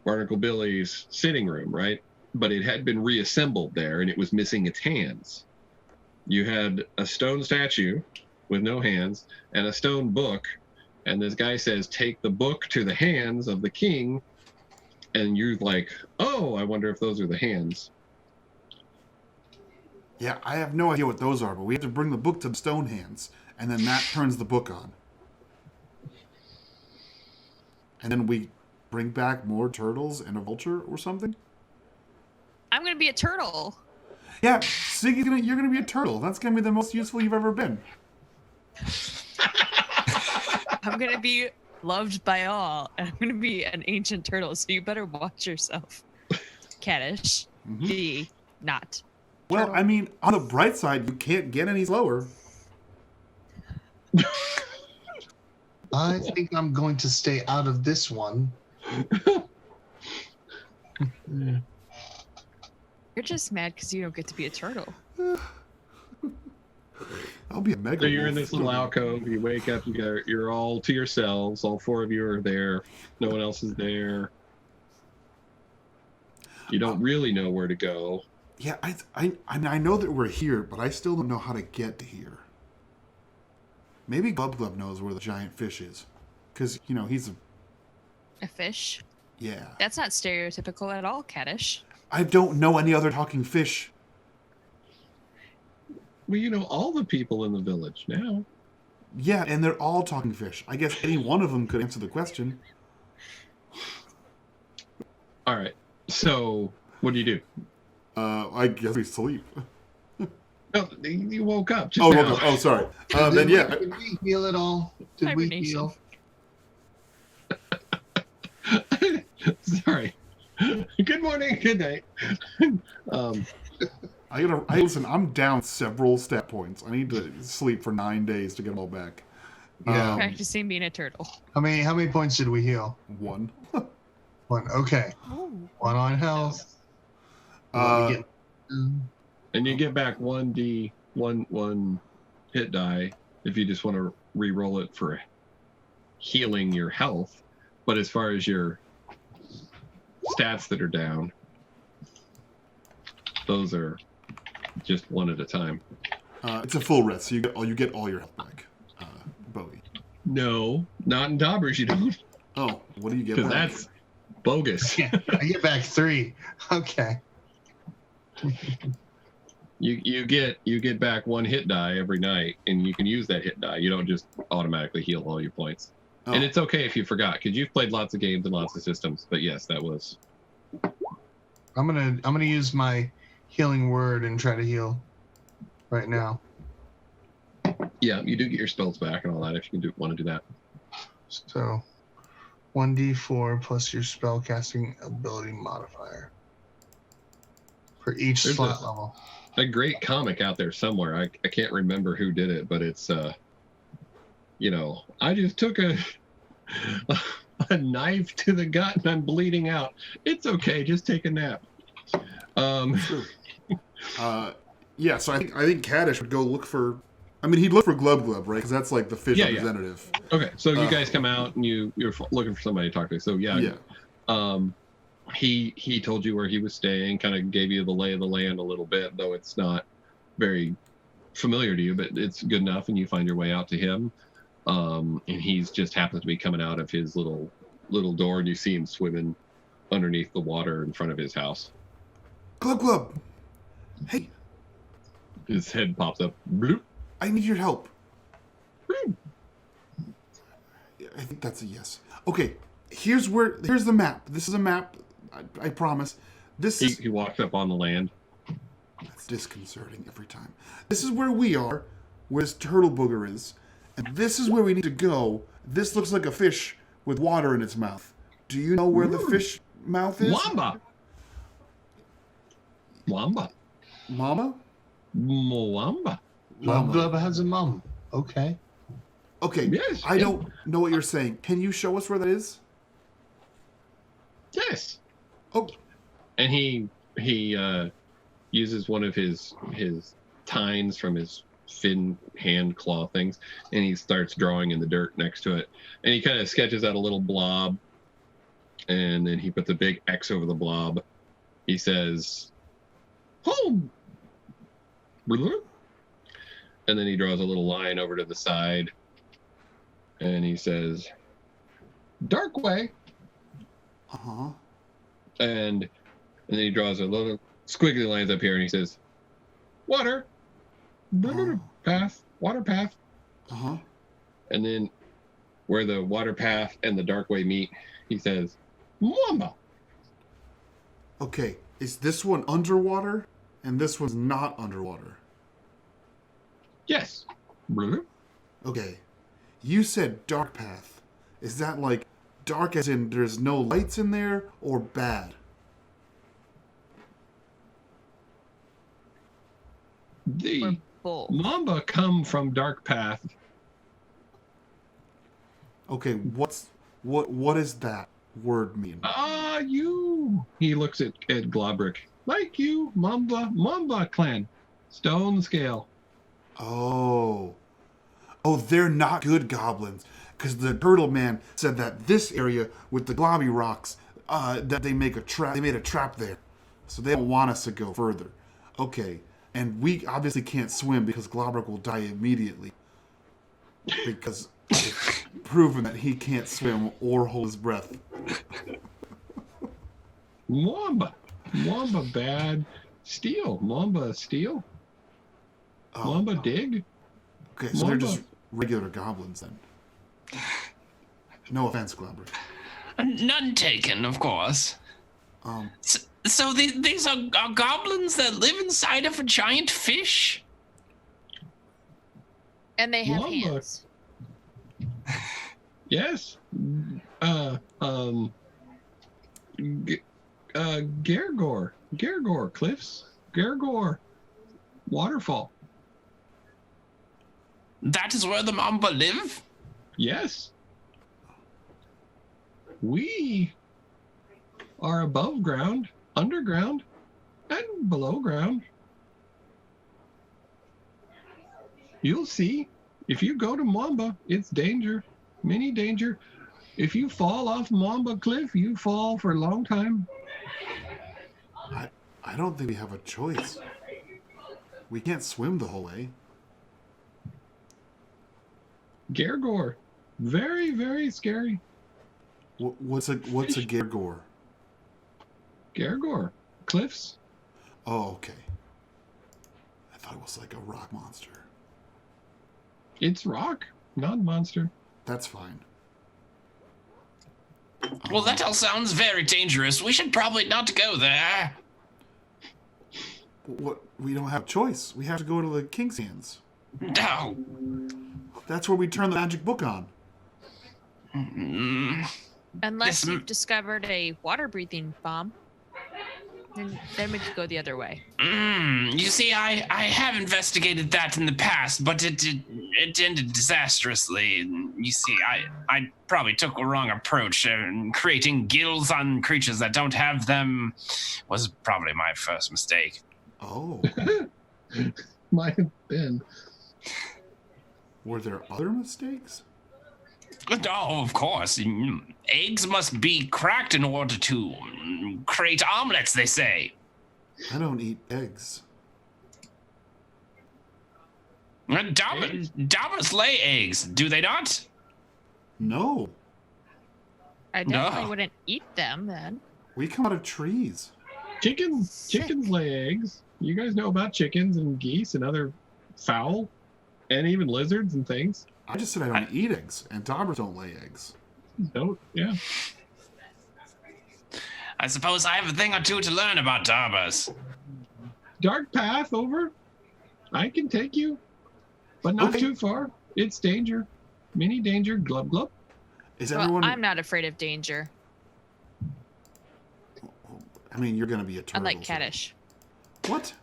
Barnacle Billy's sitting room, right? But it had been reassembled there, and it was missing its hands. You had a stone statue with no hands and a stone book, and this guy says, take the book to the hands of the king, and you're like, oh, I wonder if those are the hands. Yeah, I have no idea what those are, but we have to bring the book to the stone hands, and then that turns the book on. And then we bring back more turtles and a vulture or something? I'm gonna be a turtle. Yeah, Siggy's you're gonna be a turtle. That's gonna be the most useful you've ever been. I'm gonna be loved by all, and I'm gonna be an ancient turtle. So you better watch yourself, Caddish. Mhm. Be not. Well, Turtle. I mean, on the bright side, you can't get any slower. I think I'm going to stay out of this one. You're just mad because you don't get to be a turtle. I'll be a mega. So you're in wolf. this little alcove. You wake up. You're all to yourselves. All 4 of you are there. No one else is there. You don't really know where to go. Yeah, I know that we're here, but I still don't know how to get to here. Maybe Glub Glub knows where the giant fish is, because he's A fish? yeah. That's not stereotypical at all, Caddish. I don't know any other talking fish. Well, you know all the people in the village now. Yeah, and they're all talking fish. I guess any one of them could answer the question. All right. So what do you do? I guess we sleep. No, you woke up. Just Oh, now. okay. Oh, sorry. Did Then we, yeah. did we heal at all? Did we Hibernation. heal? Sorry. Good morning. Good night. Listen. I'm down several stat points. I need to sleep for 9 days to get them all back. Yeah. Practicing being a turtle. How many points did we heal? 1. 1. Okay. Oh. 1 on health. Uh, Let me get- And you get back 1d, one hit die if you just want to re-roll it for healing your health. But as far as your stats that are down, those are just 1 at a time. it's a full rest, so you get all your health back. Bowie. No, not in Dobbers, you don't. Oh, what do you get Because back? that's bogus. I get back 3. Okay. You get back 1 hit die every night, and you can use that hit die. You don't just automatically heal all your points. Oh. And it's okay if you forgot, because you've played lots of games and lots of systems. But yes, that was. I'm gonna use my healing word and try to heal right now. Yeah, you do get your spells back and all that if you can want to do that. So 1d4 plus your spell casting ability modifier for each There's slot level. A great comic out there somewhere. I can't remember who did it, but it's I just took a knife to the gut and I'm bleeding out. It's okay, just take a nap. Sure. Yeah, so I think Caddish would go look for. I mean, he'd look for Glub Glub, right? Because that's like the fish Yeah, yeah. representative. Okay, so you guys come out and you're looking for somebody to talk to. So Yeah. He told you where he was staying, kind of gave you the lay of the land a little bit, though it's not very familiar to you, but it's good enough, and you find your way out to him. And he's just happens to be coming out of his little door, and you see him swimming underneath the water in front of his house. Glub Glub. Hey, His head pops up. Bloop. I need your help. Yeah, I think that's a yes. Okay, here's the map. This is a map. I promise. This is He walks up on the land. That's disconcerting every time. This is where we are, where this turtle booger is, and this is where we need to go. This looks like a fish with water in its mouth. Do you know where the fish mouth is? Wamba. Mama? Mwamba. Glub Glub has a mum. Okay. Okay, Yes, I yeah. don't know what you're saying. Can you show us where that is? Yes. Oh, And he uses one of his tines from his fin hand claw things, and he starts drawing in the dirt next to it. And he kind of sketches out a little blob, and then he puts a big X over the blob. He says, "Home." And then he draws a little line over to the side, and he says, "Dark way." uh-huh. And then he draws a little squiggly lines up here, and he says, "Water, path, water path." Uh-huh. And then where the water path and the dark way meet, he says, "Mwamba." Okay, Is this one underwater? And this one's not underwater? Yes. Blue. Okay. You said dark path. Is that like dark as in there's no lights in there, or bad? The Or both. Mamba come from dark path. Okay, what does that word mean? You. He looks at Globrick. Like you, Mamba clan. Stone scale. Oh, they're not good goblins. Because the turtle man said that this area with the globby rocks, that they make a trap. They made a trap there, so they don't want us to go further. Okay, and we obviously can't swim because Globrick will die immediately. Because I've proven that he can't swim or hold his breath. Mamba bad. Steel. Mamba steel. Oh, Mamba dig. okay, so they're Mamba. just regular goblins then. No offense, Globrick. None taken, of course. Um, So these are goblins that live inside of a giant fish? And they have Mamba. hands. Yes. Gergor cliffs. Gergor waterfall. That is where the Mamba live? Yes. We are above ground, underground, and below ground. You'll see. If you go to Mamba, it's danger. Many danger. If you fall off Mamba cliff, you fall for a long time. I don't think we have a choice. We can't swim the whole way. Gergor. Very, very scary. What's a Gergor? Gergor. Cliffs. Oh, okay. I thought it was like a rock monster. It's rock, not monster. That's fine. Well, that all sounds very dangerous. We should probably not go there. What? We don't have a choice. We have to go to the King's Hands. No. That's where we turn the magic book on. Mm, Unless This- you've discovered a water breathing bomb. Then we could go the other way. you see, I have investigated that in the past, but it ended disastrously. You see, I probably took a wrong approach, and creating guilds on creatures that don't have them was probably my first mistake. Oh, Might have been. were there other mistakes? Oh, of course. Eggs must be cracked in order to create omelets, they say. I don't eat eggs. Dobbers lay eggs, do they not? No, I definitely No. wouldn't eat them then. we come out of trees. Chickens lay eggs. You guys know about chickens and geese and other fowl, and even lizards and things. I just said I don't eat eggs, and Dobbers don't lay eggs. Don't, yeah. I suppose I have a thing or two to learn about Dobbers. Dark path over. I can take you, but not Okay. too far. It's danger. Mini danger. Glub glub. Is Well, everyone? I'm not afraid of danger, I mean, you're gonna be a turtle. unlike so- Caddish. What?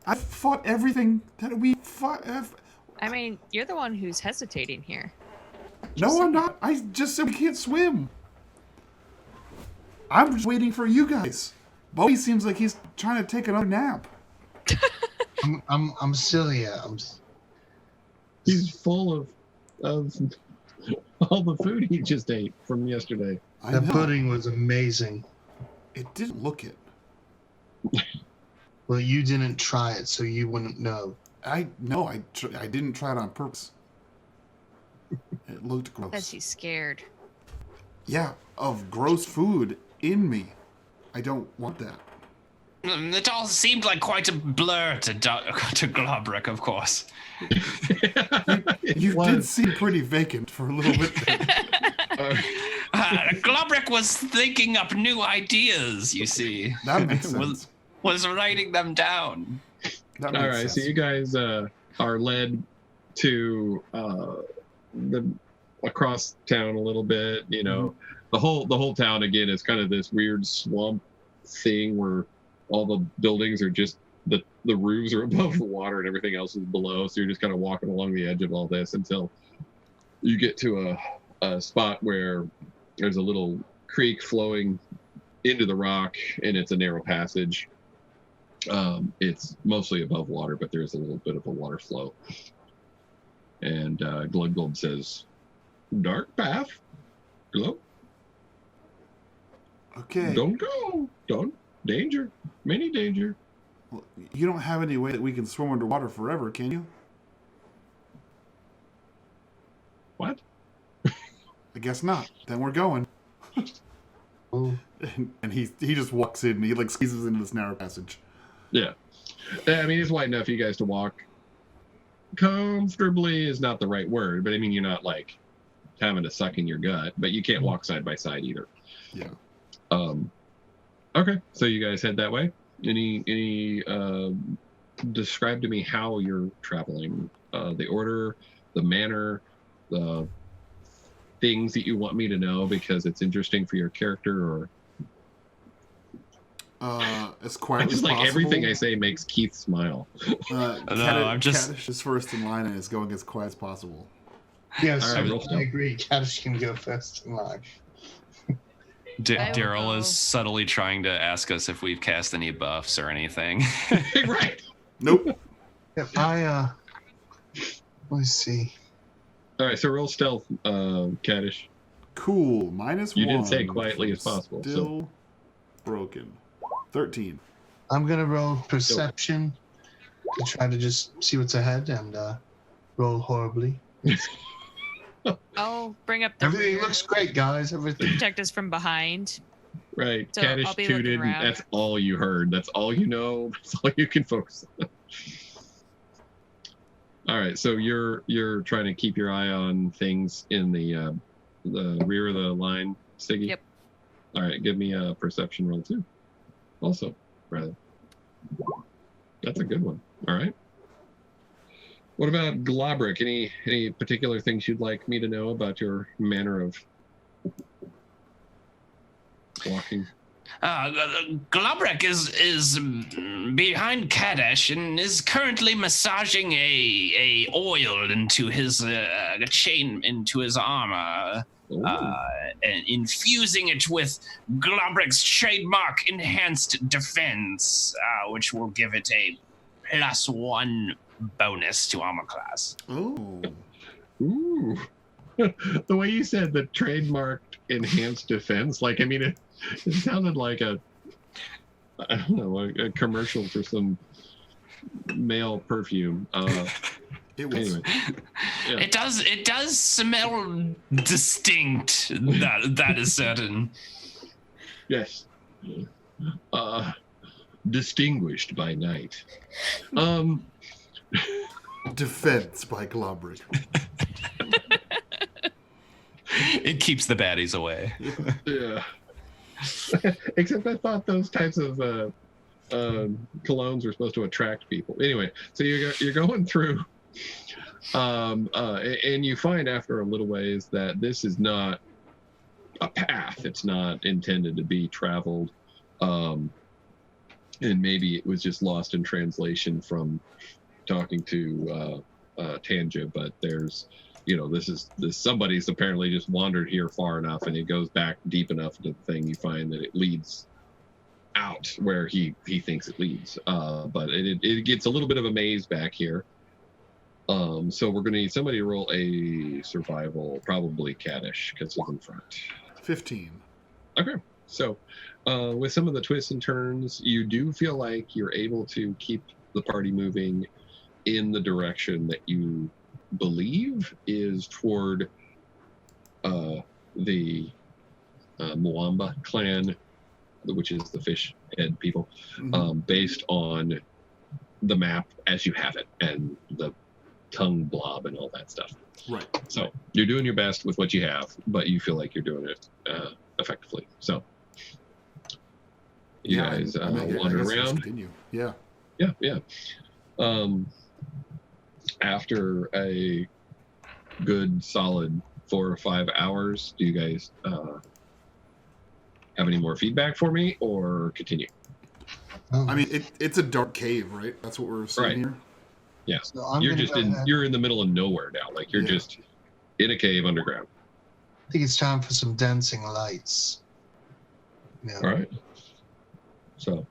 I fought everything that we fought. I mean, you're the one who's hesitating here. No, I'm not. I just said we can't swim. I'm just waiting for you guys. Bowie seems like he's trying to take another nap. I'm still here. He's full of all the food he just ate from yesterday. I That know. pudding was amazing. It didn't look it. Well, you didn't try it, so you wouldn't know. I didn't try it on purpose. It looked Because gross. he's scared. Yeah, of gross food in me. I don't want that. It all seemed like quite a blur to Globrick, of course. You Was. did seem pretty vacant for a little bit there. Globrick was thinking up new ideas, you see. That makes sense. Was writing them down. That makes All right, sense. so you guys are led to across town a little bit. You know, the whole town again is kind of this weird swamp thing where all the buildings are just the roofs are above the water and everything else is below. So you're just kind of walking along the edge of all this until you get to a spot where there's a little creek flowing into the rock, and it's a narrow passage. It's mostly above water, but there's a little bit of a water flow. And Glug Glug says, "Dark path, Glug. Okay. Don't go. Don't. Danger. Many danger." Well, you don't have any way that we can swim underwater forever, can you? What? I guess not. Then we're going. Oh, And he just walks in and he like squeezes into this narrow passage. Yeah. I mean, it's wide enough for you guys to walk comfortably is not the right word, but I mean, you're not like having to suck in your gut, but you can't walk side by side either. Yeah. Okay, so you guys head that way. Any describe to me how you're traveling, the order, the manner, the things that you want me to know because it's interesting for your character, or as quietly just as like possible. everything I say makes Keith smile. I'm just- Kaddish is first in line and is going as quiet as possible. yes, All right, roll I agree. Kaddish can go first in line. I will Daryl go. is subtly trying to ask us if we've cast any buffs or anything. Right. Nope. Yep, let's see. All right, so roll stealth, Kaddish. Cool. -1. You did say quietly as possible, so- Still broken. 13. I'm gonna roll perception to try to just see what's ahead and roll horribly. I'll bring up the Everything rear, looks great, guys. Everything. protect us from behind. Right. So Kaddish I'll be looking tooted, and around. that's all you heard. That's all you know. That's all you can focus on. All right, so you're trying to keep your eye on things in the rear of the line, Siggy? Yep. All right, give me a perception roll too. Also, rather. That's a good one. All right. What about Globrick? Any particular things you'd like me to know about your manner of walking? Globrick is behind Kaddish and is currently massaging a oil into his chain into his armor, Ooh. and infusing it with Globrick's trademark enhanced defense, which will give it a +1 bonus to armor class. Oh. Ooh. The way you said the trademarked enhanced defense, like, I mean, it sounded like I don't know, a commercial for some male perfume. It was. Anyway. Yeah. It does smell distinct. That is certain. Yes. Distinguished by night. Defense by Globrick. It keeps the baddies away. Yeah. Except I thought those types of colognes were supposed to attract people. Anyway, so you're going through, and you find after a little ways that this is not a path. It's not intended to be traveled, and maybe it was just lost in translation from talking to Tanja. But there's, this somebody's apparently just wandered here far enough, and it goes back deep enough into the thing. You find that it leads out where he thinks it leads, but it gets a little bit of a maze back here. So we're gonna need somebody to roll a survival, probably Kaddish, because he's in front. 15. Okay, so with some of the twists and turns, you do feel like you're able to keep the party moving in the direction that you believe is toward the Mwamba clan, which is the fish head people, based on the map as you have it and the tongue blob and all that stuff. Right. So you're doing your best with what you have, but you feel like you're doing it effectively. So you guys I guess wander let's around. continue. Yeah. Yeah. After a good solid 4 or 5 hours, do you guys have any more feedback for me, or continue? Oh, I mean, it's a dark cave, right? That's what we're seeing Right. here. Yeah. so I'm You're gonna just go in ahead. you're in the middle of nowhere now. Like you're Yeah. just in a cave underground. I think it's time for some dancing lights. Yeah. All right. So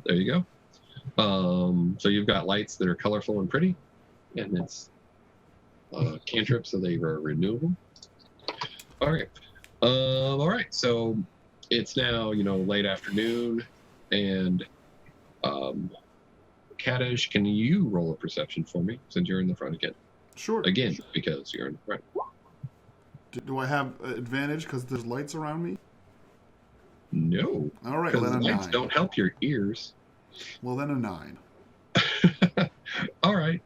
there you go. So you've got lights that are colorful and pretty, and it's cantrips, so they are renewable. All right. All right. So it's now late afternoon, and Kadish, can you roll a perception for me since you're in the front again? Sure. Again, because you're in the front. Do I have advantage because there's lights around me? No, All right. Well, because then a lights 9. don't help your ears. Well, then a 9. All right.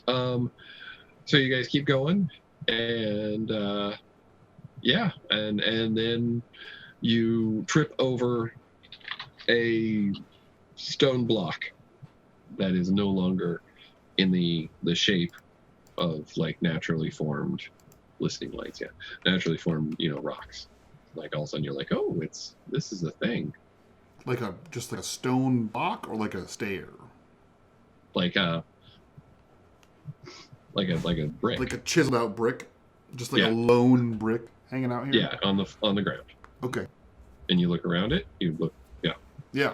So you guys keep going, and yeah, and then you trip over a stone block that is no longer in the shape of like naturally formed listening lights. Yeah, naturally formed rocks. Like all of a sudden you're like, oh, this is a thing. Just like a stone block or like a stair? Like a brick. Like a chiseled out brick? Just like Yeah. a lone brick hanging out here? Yeah, on the ground. Okay. And you look around it. You look, Yeah.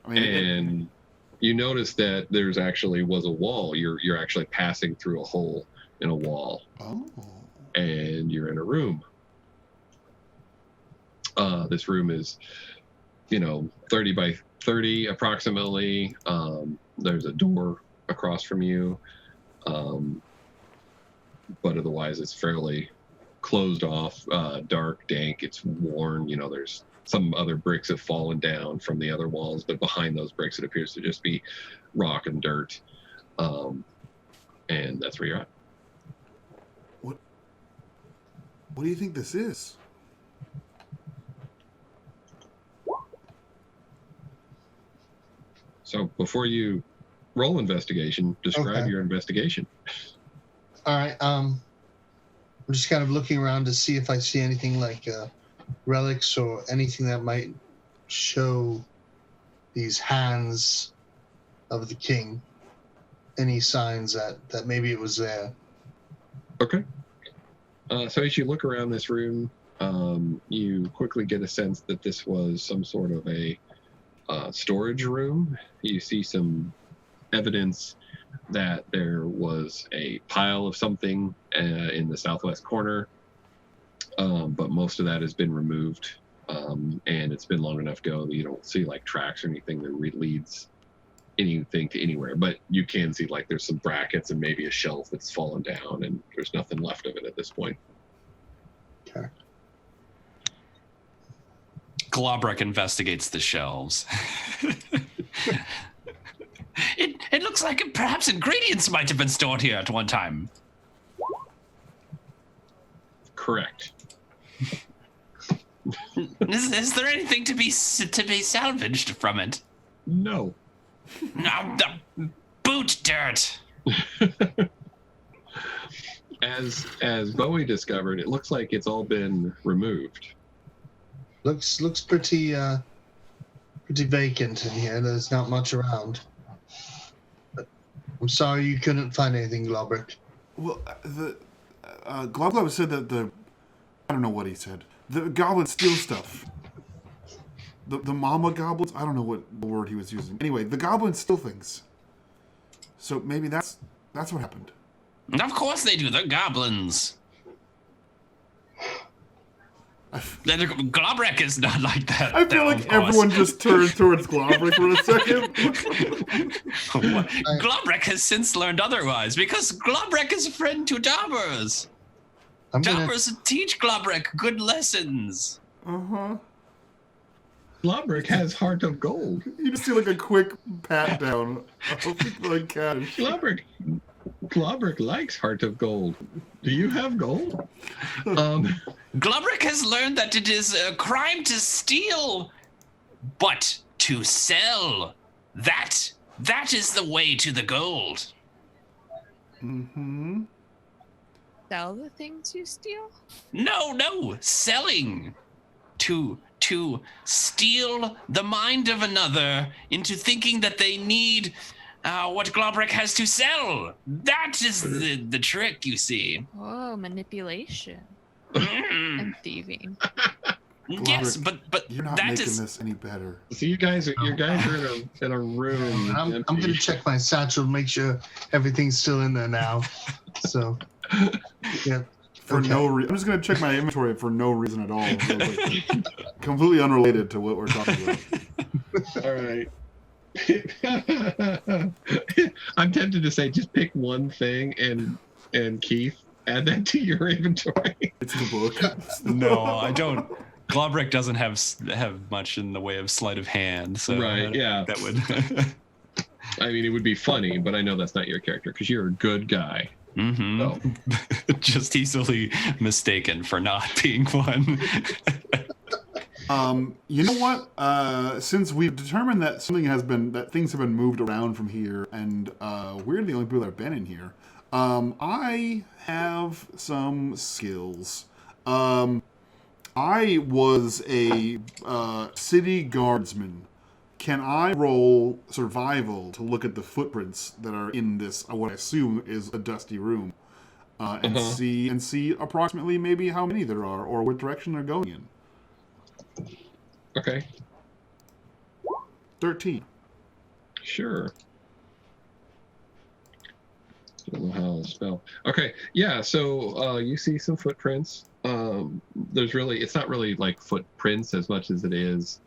I mean, and you notice that there's actually was a wall. You're actually passing through a hole in a wall, oh. and you're in a room. This room is, 30 by 30 approximately. There's a door across from you, but otherwise it's fairly closed off, dark, dank. It's worn. There's some other bricks have fallen down from the other walls, but behind those bricks it appears to just be rock and dirt. And that's where you're at. What do you think this is? So before you roll investigation, describe Okay. your investigation. All right. I'm just kind of looking around to see if I see anything like relics or anything that might show these hands of the king. Any signs that maybe it was there. Okay. So as you look around this room, you quickly get a sense that this was some sort of a storage room. You see some evidence that there was a pile of something in the southwest corner, but most of that has been removed, and it's been long enough ago that you don't see like tracks or anything that leads anything to anywhere. But you can see like there's some brackets and maybe a shelf that's fallen down, and there's nothing left of it at this point. Okay. Globrek investigates the shelves. It looks like perhaps ingredients might have been stored here at one time. Correct. Is there anything to be salvaged from it? No. No, the boot dirt. As Bowie discovered, it looks like it's all been removed. Looks pretty vacant in here. There's not much around. But I'm sorry you couldn't find anything, Globrek. Well, the Globlob said that I don't know what he said. The goblins steal stuff. The mama goblins? I don't know what the word he was using. Anyway, the goblins steal things. So maybe that's what happened. Of course they do. They're goblins. Globrek is not like that. I feel though, like of course. everyone just turned towards Globrick for a second. Globrek has since learned otherwise because Globrek is a friend to Dobbers. I'm gonna Dobbers teach Globrek good lessons. Uh-huh. Lobrick has Heart of Gold. You just see like a quick pat down of like Kadish. Lobrick, Globrick likes Heart of Gold. Do you have gold? Globrick has learned that it is a crime to steal, but to sell, that is the way to the gold. Mm-hmm. Sell the things you steal? No, selling. To steal the mind of another into thinking that they need what Globrick has to sell. That is the trick, you see. Oh, manipulation Mm. and thieving. Yes, but You're not that making is this any better. So you guys are in a room. I'm empty. going to check my satchel, make sure everything's still in there now. So, yeah. For no reason. I'm just going to check my inventory for no reason at all. So it's like completely unrelated to what we're talking about. All right. I'm tempted to say just pick one thing and Keith, add that to your inventory. It's the book. No, I don't. Globrick doesn't have much in the way of sleight of hand, so Right, yeah. that would. I mean, it would be funny, but I know that's not your character because you're a good guy. Mm-hmm. So. Just easily mistaken for not being one. You know what? Since we've determined that things have been moved around from here, and we're the only people that have been in here, I have some skills. I was a city guardsman. Can I roll survival to look at the footprints that are in this, what I assume is a dusty room, and see approximately maybe how many there are or what direction they're going in? Okay. 13. Sure. Don't know how to spell. Okay, yeah, so you see some footprints. It's not really like footprints as much as it is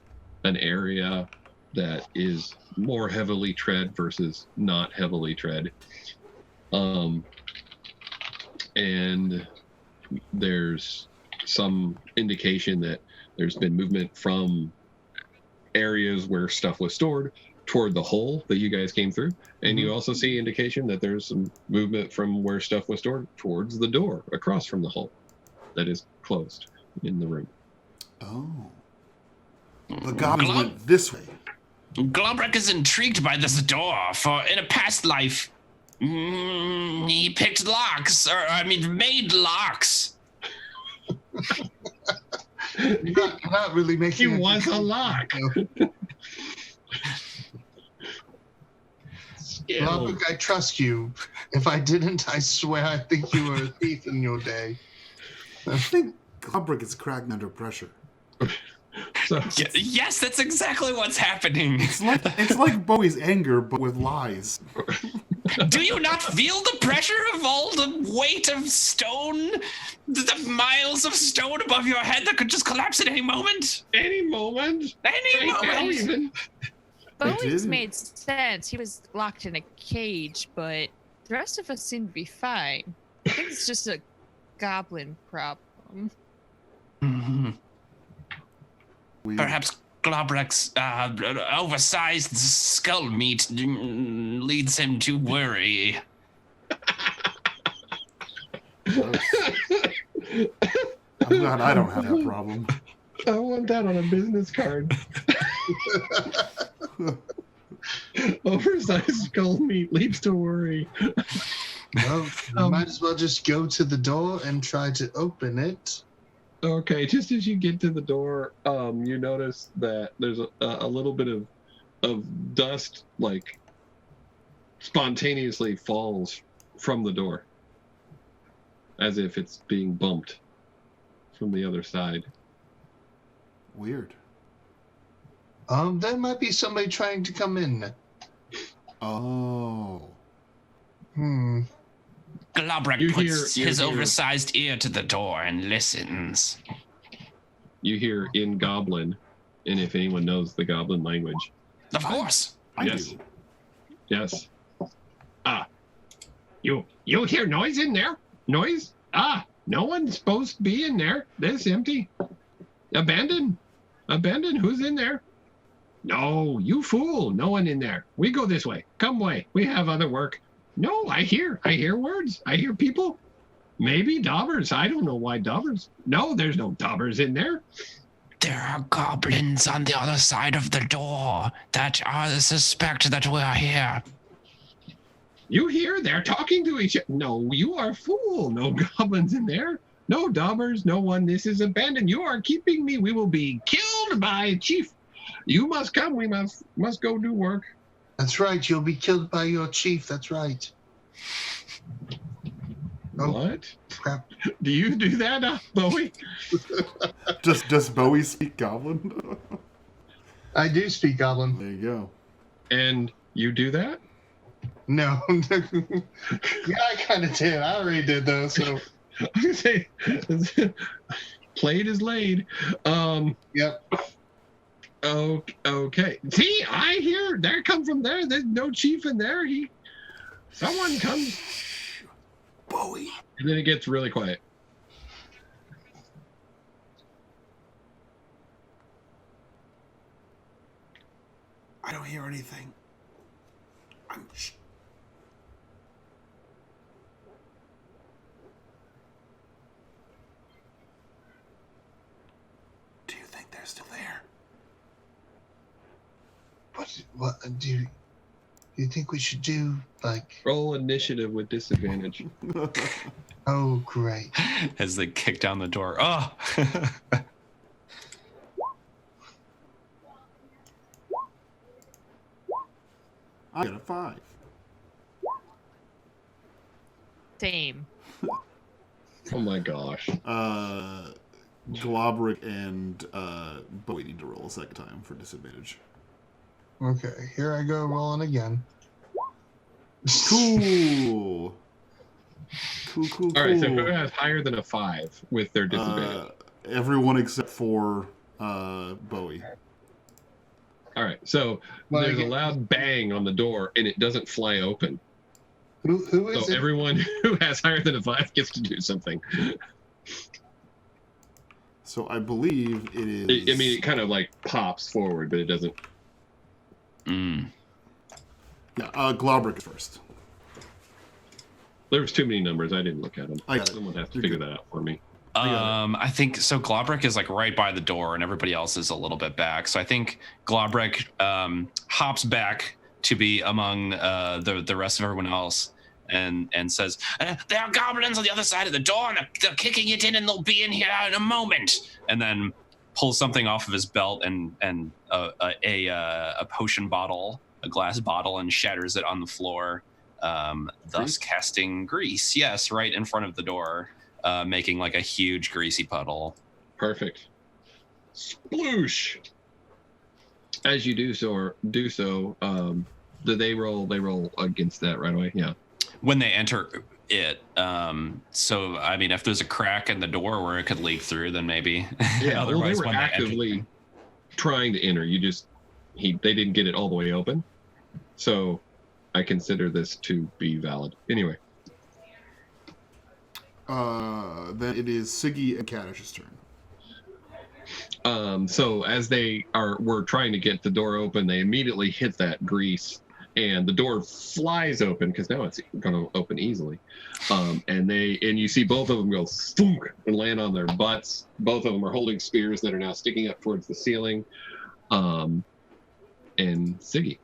an area that is more heavily tread versus not heavily tread. And there's some indication that there's been movement from areas where stuff was stored toward the hole that you guys came through. And you also see indication that there's some movement from where stuff was stored towards the door across from the hole that is closed in the room. Oh. The goblins went this way. Globrick is intrigued by this door, for in a past life, he picked locks, made locks. You're not really making He was a lock. Globrick, I trust you. If I didn't, I swear I think you were a thief in your day. I think Globrick is cracked under pressure. So, Yes, that's exactly what's happening. It's like Bowie's anger, but with lies. Do you not feel the pressure of all the weight of stone? The miles of stone above your head that could just collapse at any moment? any moment. Any Right now moment. even. Bowie's didn't. made sense. He was locked in a cage, but the rest of us seem to be fine. I think it's just a goblin problem. Mhm. We, Perhaps Globrick's oversized skull meat leads him to worry. I'm glad I don't have that problem. I want that on a business card. Oversized skull meat leads to worry. Well, you might as well just go to the door and try to open it. Okay, just as you get to the door, you notice that there's a little bit of dust, like, spontaneously falls from the door, as if it's being bumped from the other side. Weird. There might be somebody trying to come in. Oh. Globrick You puts hear- his you hear- oversized ear to the door and listens. You hear in Goblin, and if anyone knows the Goblin language. Of course. I Yes. do. Yes. You hear noise in there? Noise? No one's supposed to be in there. This empty. Abandoned. Who's in there? No, you fool. No one in there. We go this way. Come way. We have other work. No, I hear words. I hear people. Maybe Dobbers. I don't know why Dobbers. No, there's no Dobbers in there. There are goblins on the other side of the door that suspect that we are here. You hear? They're talking to each other. No, you are a fool. No goblins in there. No Dobbers. No one. This is abandoned. You are keeping me. We will be killed by chief. You must come. We must go do work. That's right. You'll be killed by your chief. That's right. Oh, What? crap. Do you do that, Bowie? Does Bowie speak Goblin? I do speak Goblin. There you go. And you do that? No. Yeah, I kind of did. I already did, though, so. I was gonna say, played is laid. Yep. Okay. See, I hear there come from there. There's no chief in there. Someone comes. Bowie. And then it gets really quiet. I don't hear anything. Do you think they're still there? What do you think we should do? Like, Roll initiative with disadvantage. oh, great. As they kick down the door. Oh! I got a 5. Same. Oh my gosh. Globrick and Bowie need to roll a second time for disadvantage. Okay, here I go rolling again. Cool. Cool. All right, so who has higher than a 5 with their disadvantage? Everyone except for Bowie. All right, so Well, there's a again- loud bang on the door, and it doesn't fly open. Who is So it? everyone who has higher than a 5 gets to do something. So I believe it is. I mean, it kind of like pops forward, but it doesn't. Mm. Yeah, Globrick is first. There was too many numbers. I didn't look at them. I got it. Someone has to You're figure good. that out for me. I think so. Globrick is like right by the door, and everybody else is a little bit back. So I think Globrick hops back to be among the rest of everyone else, and says, "There are goblins on the other side of the door, and they're kicking it in, and they'll be in here in a moment." And then pulls something off of his belt and a potion bottle, a glass bottle, and shatters it on the floor, thus casting grease. Yes, right in front of the door. Making like a huge greasy puddle. Perfect. Sploosh. As you do so, do they roll? They roll against that right away. Yeah. When they enter it, so I mean, if there's a crack in the door where it could leak through, then maybe. Yeah. Well, they were when actively trying to enter. They didn't get it all the way open, so I consider this to be valid. Anyway. Then it is Siggy and Caddish's turn. So as they were trying to get the door open, they immediately hit that grease, and the door flies open because now it's going to open easily. And you see both of them go thunk and land on their butts. Both of them are holding spears that are now sticking up towards the ceiling. And Siggy.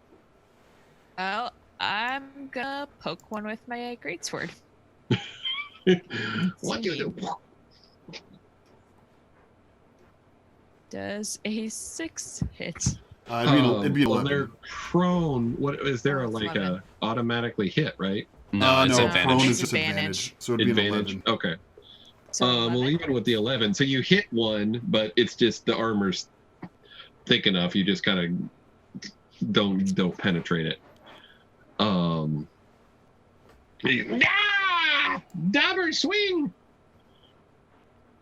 Well, I'm gonna poke one with my greatsword. What do you do? Does a 6 hit? It'd be Well, 11. they're prone. What is there Oh, it's like 11. a automatically hit, right? No, it's no, advantage. prone It's is advantage. disadvantage. So it'd be an Advantage. 11. Okay. So Well, 11? even with the 11, so you hit one, but it's just the armor's thick enough. You just kind of don't penetrate it. Dobbers swing.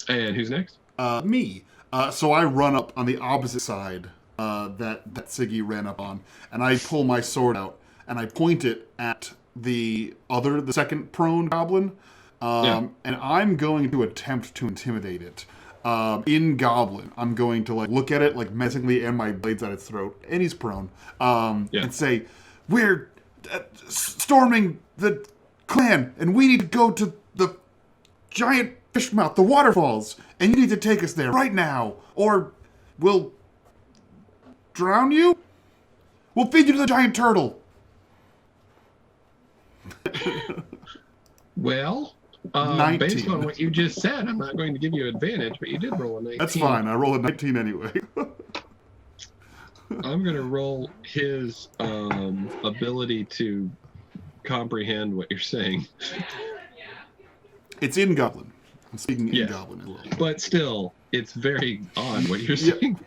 And who's next? Me. So I run up on the opposite side that Siggy ran up on, and I pull my sword out and I point it at the second prone goblin, and I'm going to attempt to intimidate it. In Goblin, I'm going to look at it menacingly and my blades at its throat, and he's prone, and say, "We're storming the clan, and we need to go to the giant fish mouth, the waterfalls, and you need to take us there right now, or we'll drown you? We'll feed you to the giant turtle. Well, 19. based on what you just said, I'm not going to give you advantage, but you did roll a 19. That's fine. I rolled a 19 anyway. I'm going to roll his ability to comprehend what you're saying. It's in Goblin. I'm speaking in Yeah. Goblin as well. But still, it's very odd what you're Yep. saying.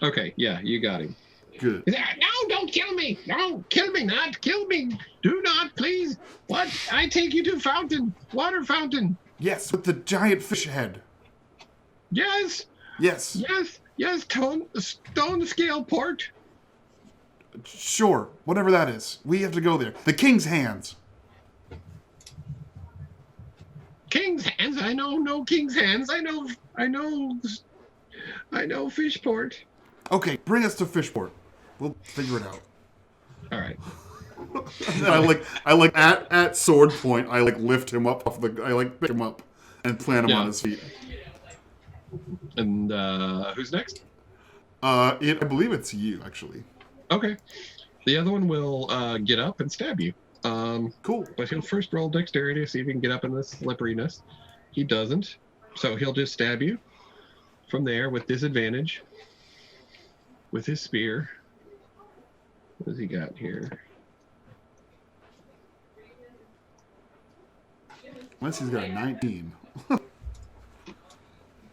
Okay, yeah, you got him. Good. No, don't kill me. No, kill me not. Kill me. Do not, please. What? I take you to fountain. Water fountain. Yes, with the giant fish head. Yes. Yes. Yes, stone scale port. Sure. Whatever that is. We have to go there. The king's hands. King's hands. I know no king's hands. I know Fishport. Okay, bring us to Fishport. We'll figure it out. All right. And I like at sword point, I like lift him up pick him up and plant him Yeah. on his feet. And who's next? I believe it's you actually. Okay. The other one will get up and stab you. Cool. But he'll first roll dexterity to see if he can get up in the slipperiness. He doesn't. So he'll just stab you from there with disadvantage with his spear. What has he got here? Unless he's got a 19.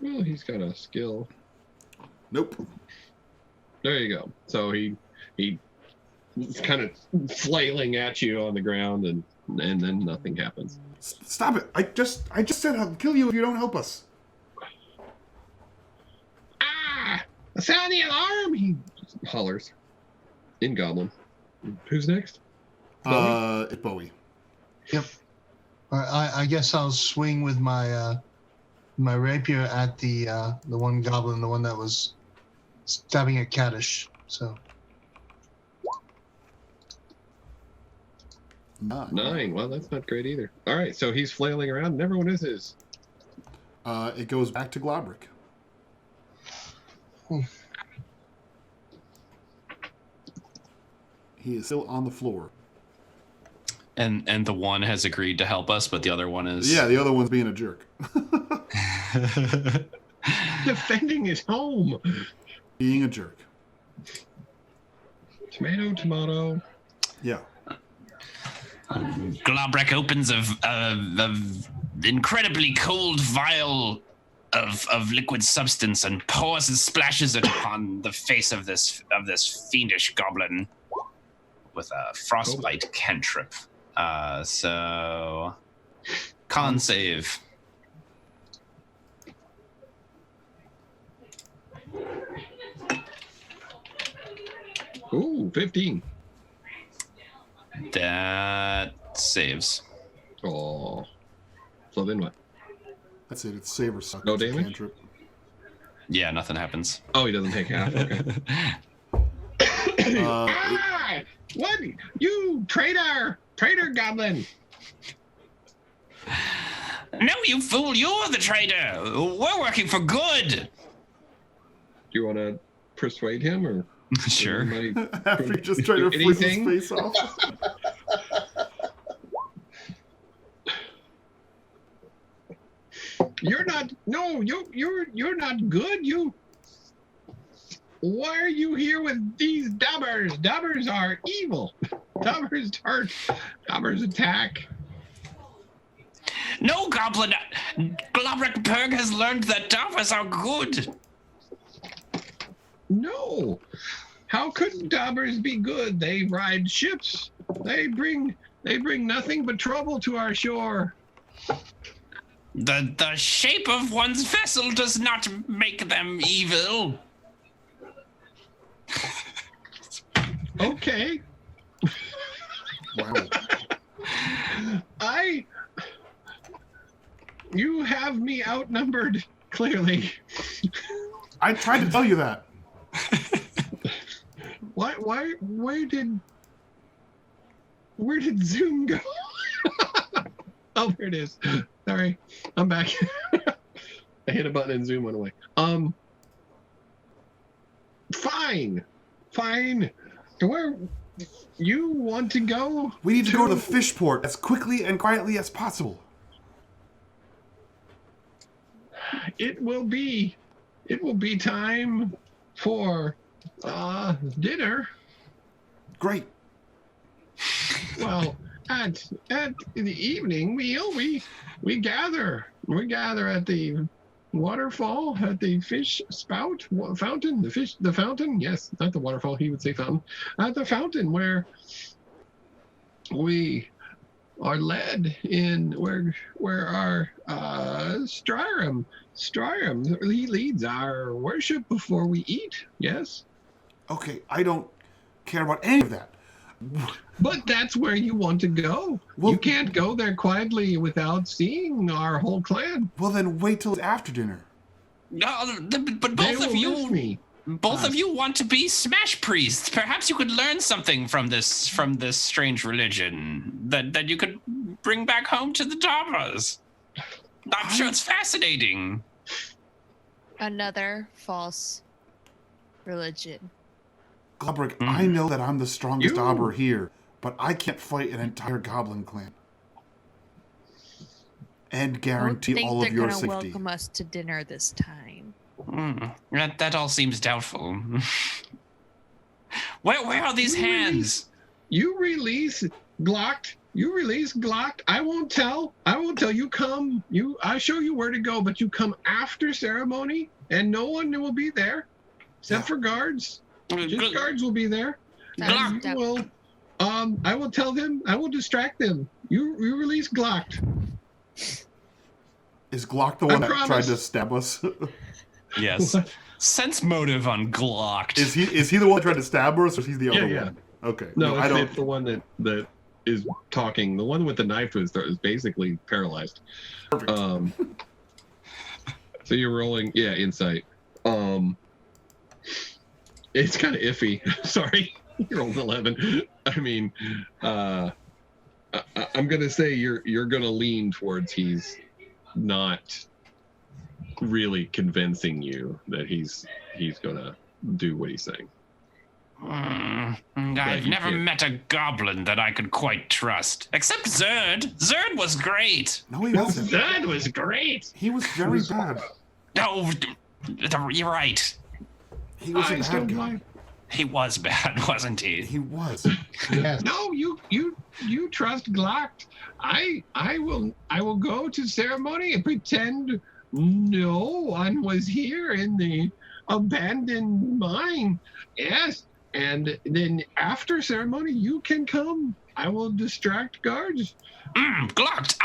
Well, he's got a skill. Nope. There you go. So he's kind of flailing at you on the ground, and then nothing happens. Stop it! I just said I'll kill you if you don't help us. Ah! Sound the alarm! He hollers. In Goblin. Who's next? It's Bowie. Yep. I guess I'll swing with my my rapier at the one goblin, the one that was stabbing at Kaddish. So 9. Well, that's not great either. All right, so he's flailing around, and everyone is his. It goes back to Globrick. He is still on the floor. And the one has agreed to help us, but the other one is... Yeah, the other one's being a jerk. Defending his home. Being a jerk. Tomato, tomato. Yeah. Globrek opens a incredibly cold vial of liquid substance and pours and splashes it upon the face of this fiendish goblin with a frostbite cantrip. So con save. Ooh, 15. That saves. Oh. So then what? That's it. It's save or suck. No It's a damage? cantrip. Yeah, nothing happens. Oh, he doesn't take half. Okay. Ah! What? You traitor goblin! No, you fool! You're the traitor. We're working for good. Do you want to persuade him, or Sure. After you just try to flick his Anything? face off. You're not. No, you're not good. Why are you here with these Dobbers? Dobbers are evil. Dobbers hurt. Dobbers attack. No, Goblin. Globrek Berg has learned that Dobbers are good. No. How could Dobbers be good? They ride ships. They bring nothing but trouble to our shore. The shape of one's vessel does not make them evil. Okay. Wow. You have me outnumbered, clearly. I tried to tell you that. Why did... Where did Zoom go? Oh, there it is. Sorry, I'm back. I hit a button and Zoom went away. Fine. Where you want to go? We need to go to the fish port as quickly and quietly as possible. It will be time for dinner. Great. Well, at the evening meal, we gather at the waterfall, at the fish fountain, the fountain. Yes, not the waterfall. He would say fountain. At the fountain where we are led in where our Stryrum, he leads our worship before we eat. Yes. Okay, I don't care about any of that. But that's where you want to go. Well, you can't go there quietly without seeing our whole clan. Well, then wait till after dinner. No, but They both will of miss you, me. both of you want to be smash priests. Perhaps you could learn something from this strange religion that you could bring back home to the Dobbers. I'm sure it's fascinating. Another false religion. Globrick, I know that I'm the strongest You- Dobber here, but I can't fight an entire goblin clan. And guarantee I don't all think of your they're gonna safety. welcome us to dinner this time. That all seems doubtful. Where are these hands? You release Glocked. I won't tell. You come. I show you where to go, but you come after ceremony, and no one will be there except for guards. Just guards will be there. And you will. I will tell them. I will distract them. You release Glocked. Is Glock the one that tried promise. to stab us? Yes. Sense motive on Glocked. Is he the one that tried to stab us, or is he the other Yeah. one? Okay. No, I don't. it's the one that is talking. The one with the knife is basically paralyzed. Perfect. So you're rolling, insight. It's kind of iffy. Sorry, you rolled 11. I mean, I'm gonna say you're gonna lean towards he's not really convincing you that he's gonna do what he's saying. I've you never can't. met a goblin that I could quite trust. Except Zerd. Zerd was great. No, he wasn't. That was great. He was very bad. Oh, you're right. He was a I still bad guy. blind. He was bad, wasn't he? He was. Yes. No, you trust Glocked. I will go to ceremony and pretend no one was here in the abandoned mine. Yes, and then after ceremony you can come. I will distract guards. Glocked.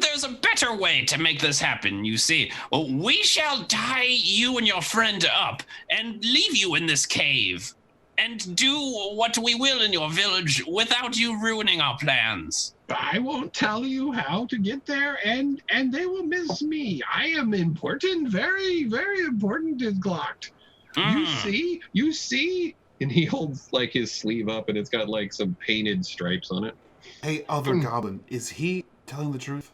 There's a better way to make this happen, you see. Well, we shall tie you and your friend up and leave you in this cave and do what we will in your village without you ruining our plans. I won't tell you how to get there, and they will miss me. I am important, very, very important is Glocked. You see, and he holds like his sleeve up, and it's got like some painted stripes on it. Hey, other goblin, is he telling the truth?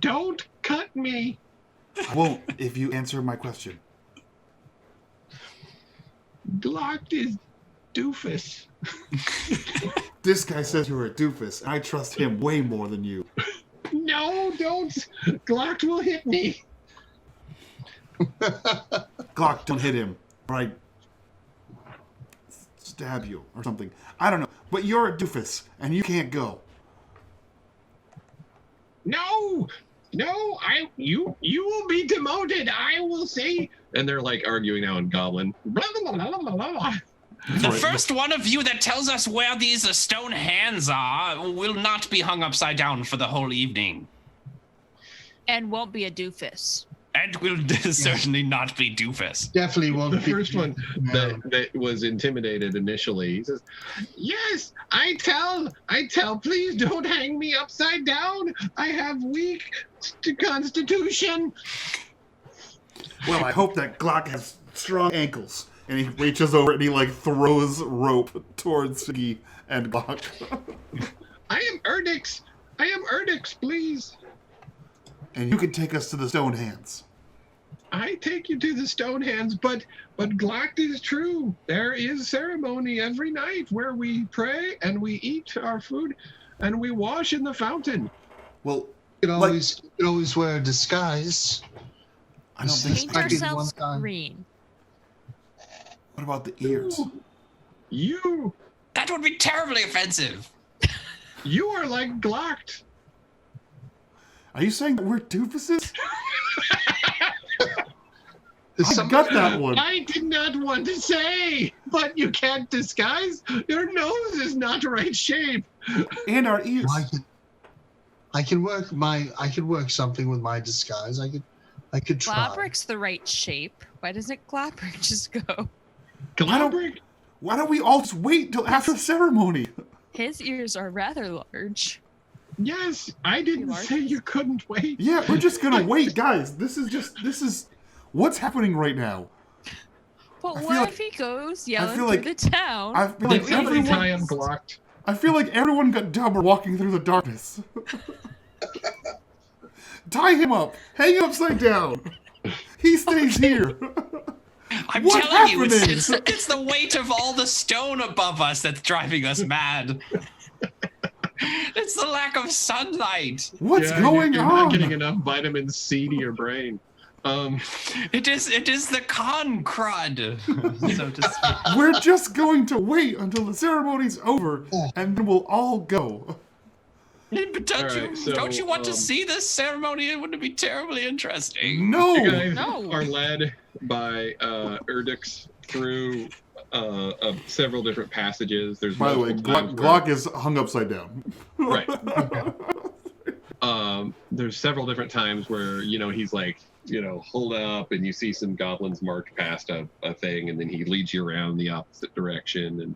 Don't cut me. I won't if you answer my question. Glocked is doofus. This guy says you're a doofus, and I trust him way more than you. No, don't. Glocked will hit me. Glock, don't hit him. Right? Stab you or something. I don't know. But you're a doofus, and you can't go. No, you will be demoted. I will say. And they're like arguing now in Goblin. Blah, blah, blah, blah, blah, blah. The first one of you that tells us where these stone hands are will not be hung upside down for the whole evening. And won't be a doofus. And will certainly not be doofus. Definitely won't The be. first one No. that was intimidated initially, he says, yes, I tell, please don't hang me upside down. I have weak constitution. Well, I hope that Glock has strong ankles, And he reaches over and he like throws rope towards Siggy and Glock. I am Erdix, please. And you can take us to the Stone Hands. I take you to the stone hands, but Glock is true. There is ceremony every night where we pray and we eat our food and we wash in the fountain. Well, You could always wear a disguise. I don't think. Paint I did ourselves one time. green. What about the ears? You That would be terribly offensive. are like Glocked. Are you saying that we're doofuses? There's I got that one. I did not want to say, but you can't disguise. Your nose is not right shape. And our ears. I could work something with my disguise. I could try. Globric's the right shape. Why doesn't Globric just go? Globric. Why don't we all just wait till after the ceremony? His ears are rather large. Yes, I didn't say you couldn't wait. Yeah, we're just gonna wait, guys. This is what's happening right now. But I feel what like- if he goes I yelling feel through like- the town? I feel Did like somebody tie him everyone. Glocked? I feel like everyone got Dobber walking through the darkness. Tie him up. Hang him upside down. He stays here. I'm What telling you, happening? it's the weight of all the stone above us that's driving us mad. It's the lack of sunlight. What's Yeah, going you're on? not getting enough vitamin C to your brain. It is the con crud, so to speak. We're just going to wait until the ceremony's over, and then we'll all go. But don't you want to um, see this ceremony? It wouldn't be terribly interesting. No. You guys No. are led by Erdix through several different passages. There's By the way, multiple times Glock is hung upside down. Right. There's several different times where he's like hold up, and you see some goblins march past a thing, and then he leads you around the opposite direction. And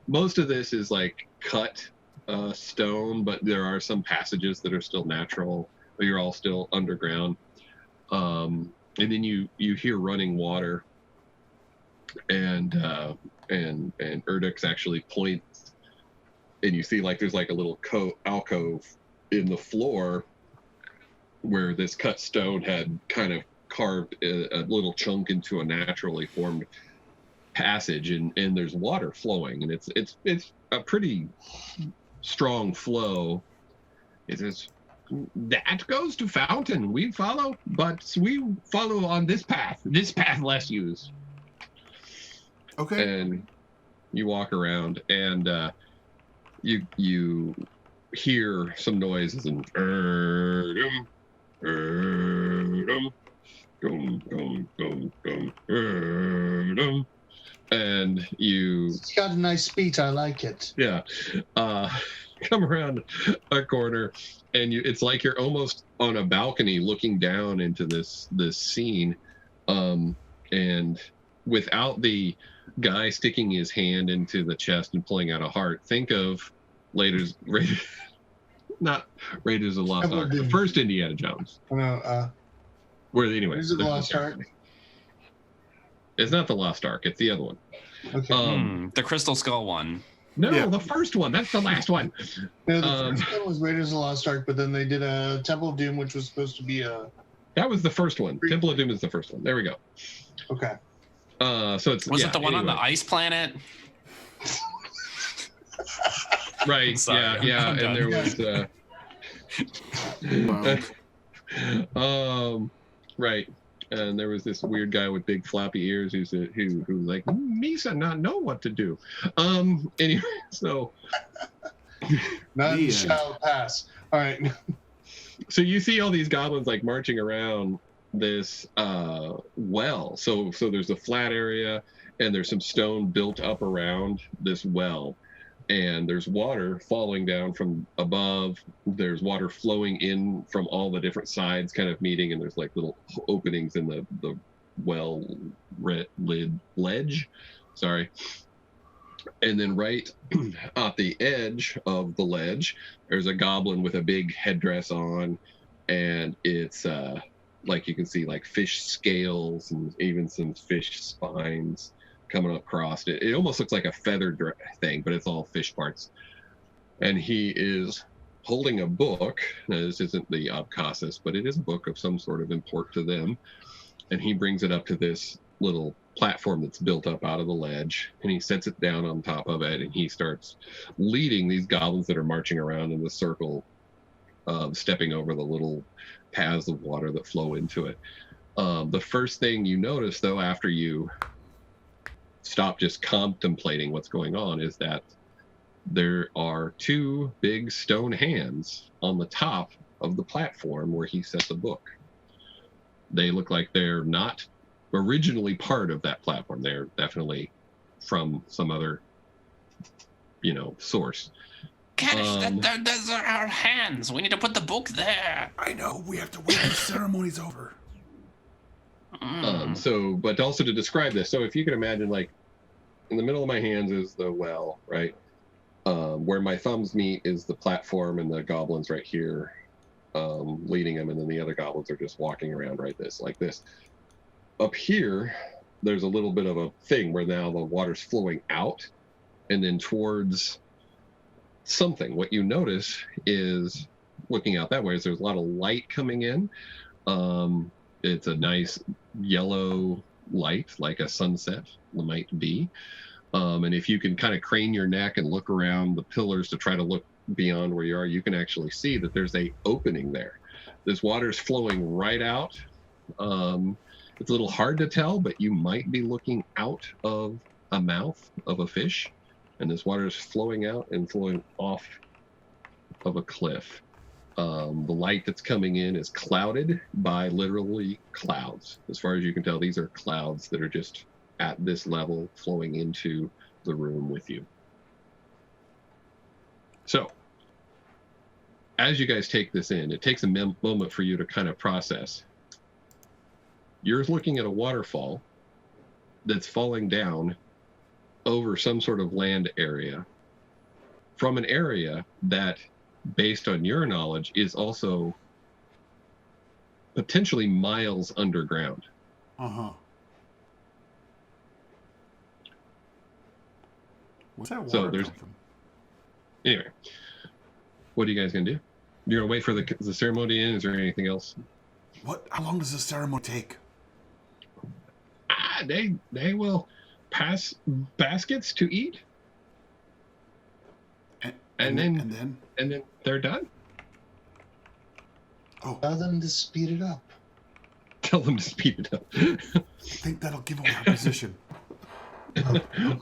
most of this is like cut stone, but there are some passages that are still natural, but you're all still underground. And then you hear running water, and Erdix actually points, and you see like there's like a little alcove in the floor where this cut stone had kind of carved a little chunk into a naturally formed passage, and there's water flowing, and it's a pretty strong flow. It says, that goes to fountain. We follow on this path less used. Okay. And you walk around, and you hear some noises, and and you It's got a nice beat. I like it. come around a corner, and it's like you're almost on a balcony looking down into this scene, and without the guy sticking his hand into the chest and pulling out a heart, think of not Raiders of the Lost Ark, the first Indiana Jones. Where anyway, Is it the Lost Ark? It's not the Lost Ark. It's the other one. Okay. The Crystal Skull one. No, Yeah. the first one. That's the last one. No, the first one was Raiders of the Lost Ark, but then they did a Temple of Doom, which was supposed to be a. That was the first one. Temple of Doom is the first one. There we go. Okay. So it's Was it the one on the anyway. ice planet? Right. Sorry, Yeah. I'm And there done. was right. And there was this weird guy with big floppy ears who was like, Misa not know what to do. Anyway, so None The end. shall pass. All right. so you see all these goblins like marching around this well. So there's a flat area, and there's some stone built up around this well, and there's water falling down from above. There's water flowing in from all the different sides, kind of meeting, and there's like little openings in the well ledge. Sorry. And then right at the edge of the ledge, there's a goblin with a big headdress on, and it's like you can see like fish scales and even some fish spines coming across. It almost looks like a feathered thing, but it's all fish parts. And he is holding a book. Now, this isn't the Abkhazes, but it is a book of some sort of import to them. And he brings it up to this little platform that's built up out of the ledge, and he sets it down on top of it, and he starts leading these goblins that are marching around in the circle, stepping over the little paths of water that flow into it. The first thing you notice, though, after you stop just contemplating what's going on, is that there are two big stone hands on the top of the platform where he set the book. They look like they're not originally part of that platform. They're definitely from some other, source. Kadish, those are our hands. We need to put the book there. I know. We have to wait until the ceremony's over. But also to describe this, so if you can imagine, like, in the middle of my hands is the well, right? Where my thumbs meet is the platform, and the goblins right here leading them, and then the other goblins are just walking around like this. Up here, there's a little bit of a thing where now the water's flowing out and then towards something. What you notice is, looking out that way, is there's a lot of light coming in. It's a nice yellow light, like a sunset might be. And if you can kind of crane your neck and look around the pillars to try to look beyond where you are, you can actually see that there's a opening there. This water's flowing right out. It's a little hard to tell, but you might be looking out of a mouth of a fish, and this water is flowing out and flowing off of a cliff. The light that's coming in is clouded by literally clouds. As far as you can tell, these are clouds that are just at this level flowing into the room with you. So, as you guys take this in, it takes a moment for you to kind of process. You're looking at a waterfall that's falling down over some sort of land area from an area that, based on your knowledge, is also potentially miles underground. Uh-huh. What's that water So come from? Anyway, what are you guys going to do? You're going to wait for the ceremony in? Is there anything else? How long does the ceremony take? They will pass baskets to eat, and then they're done. Oh, Tell them to speed it up. Tell them to speed it up. I think that'll give away our position.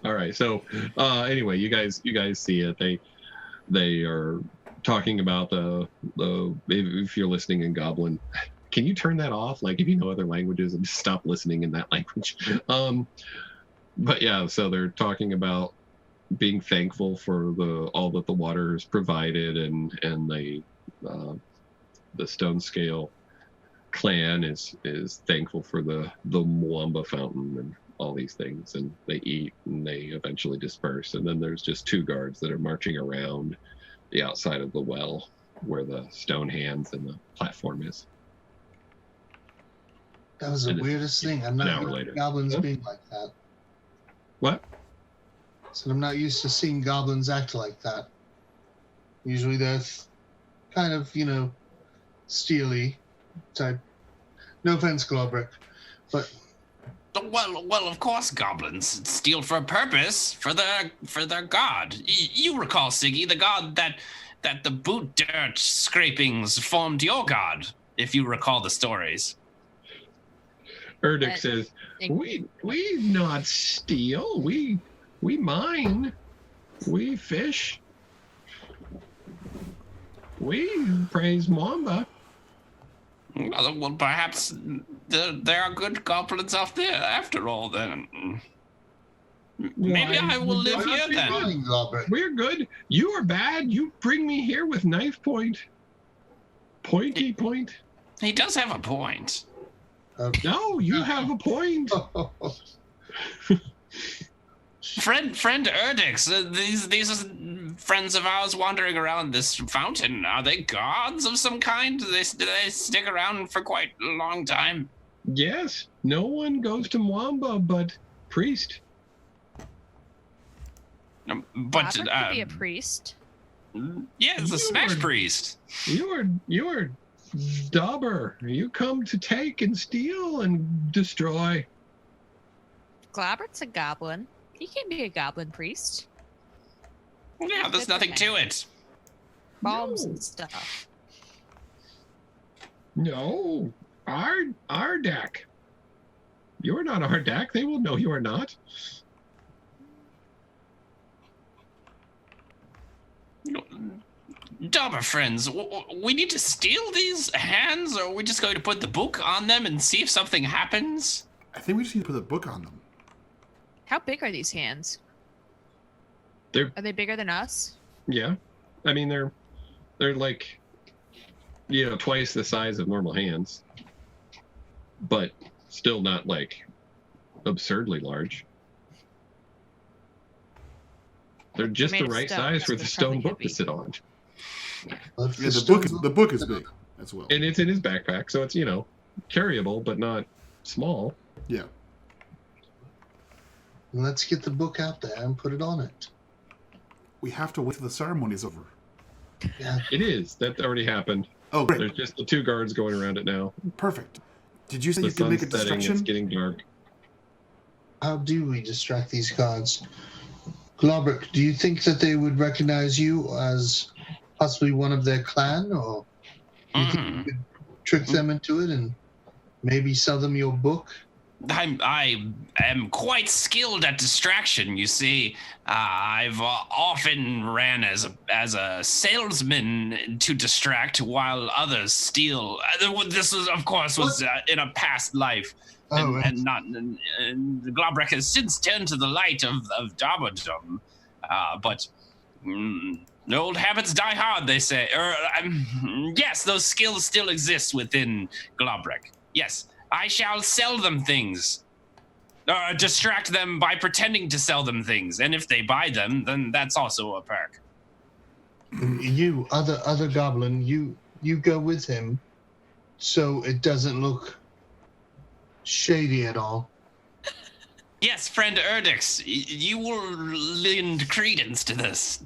All right. So anyway, you guys see it. They are talking about the if you're listening in Goblin. Can you turn that off? Like, if you know other languages, and just stop listening in that language. But yeah, so they're talking about being thankful for all that the water has provided, and the Stone Scale clan is thankful for the Mwamba fountain and all these things, and they eat and they eventually disperse. And then there's just two guards that are marching around the outside of the well where the stone hands and the platform is. That was the And it's weirdest thing. I'm an not hour used later. to goblins Huh? being like that. What? So I'm not used to seeing goblins act like that. Usually they're kind of, steely type. No offense, Globrick, but Well, of course, goblins steal for a purpose, for their god. You recall, Siggy, the god that the boot dirt scrapings formed your god, if you recall the stories. Erdic says, we not steal, we mine, we fish, we praise Mwamba. Well, perhaps there are good goblins out there after all, then. Maybe I will live here then. fine, Globrick. We're good. You are bad. You bring me here with knife point. Pointy point. He does have a point. No, you have a point. Friend Erdix, these are friends of ours wandering around this fountain. Are they gods of some kind? Do they stick around for quite a long time? Yes, no one goes to Mwamba but priest. But Robert could be a priest. yeah, it's a smash Lord. priest. You're Dobber. You come to take and steal and destroy. Globbert's a goblin. He can be a goblin priest. Yeah, there's nothing to it. Bombs No. and stuff. No, Ardak. You're not Ardak. They will know you are not. Dobber friends, we need to steal these hands, or are we just going to put the book on them and see if something happens? I think we just need to put a book on them. How big are these hands? They're Are they bigger than us? yeah. I mean they're like twice the size of normal hands, but still not like absurdly large. They're just made the of right stone, size so for they're the stone probably book to heavy. sit on. But Yeah, for the book is big as well. And it's in his backpack, so it's carryable but not small. Yeah. Let's get the book out there and put it on it. We have to wait till the ceremony's over. Yeah. It is. That already happened. Oh, great. There's just the 2 guards going around it now. Perfect. Did you say The you could make a sun's setting. It's distraction? getting dark. How do we distract these guards? Globrick, do you think that they would recognize you as possibly one of their clan, or do you think you could trick them into it and maybe sell them your book? I am quite skilled at distraction. You see, I've often ran as a salesman to distract while others steal. This was, of course, in a past life, Oh, and Globrek has since turned to the light of Dobberton. But old habits die hard, they say. Yes, those skills still exist within Globrek. Yes. I shall sell them things. Distract them by pretending to sell them things. And if they buy them, then that's also a perk. You, other goblin, you go with him so it doesn't look shady at all. Yes, friend Erdix, you will lend credence to this.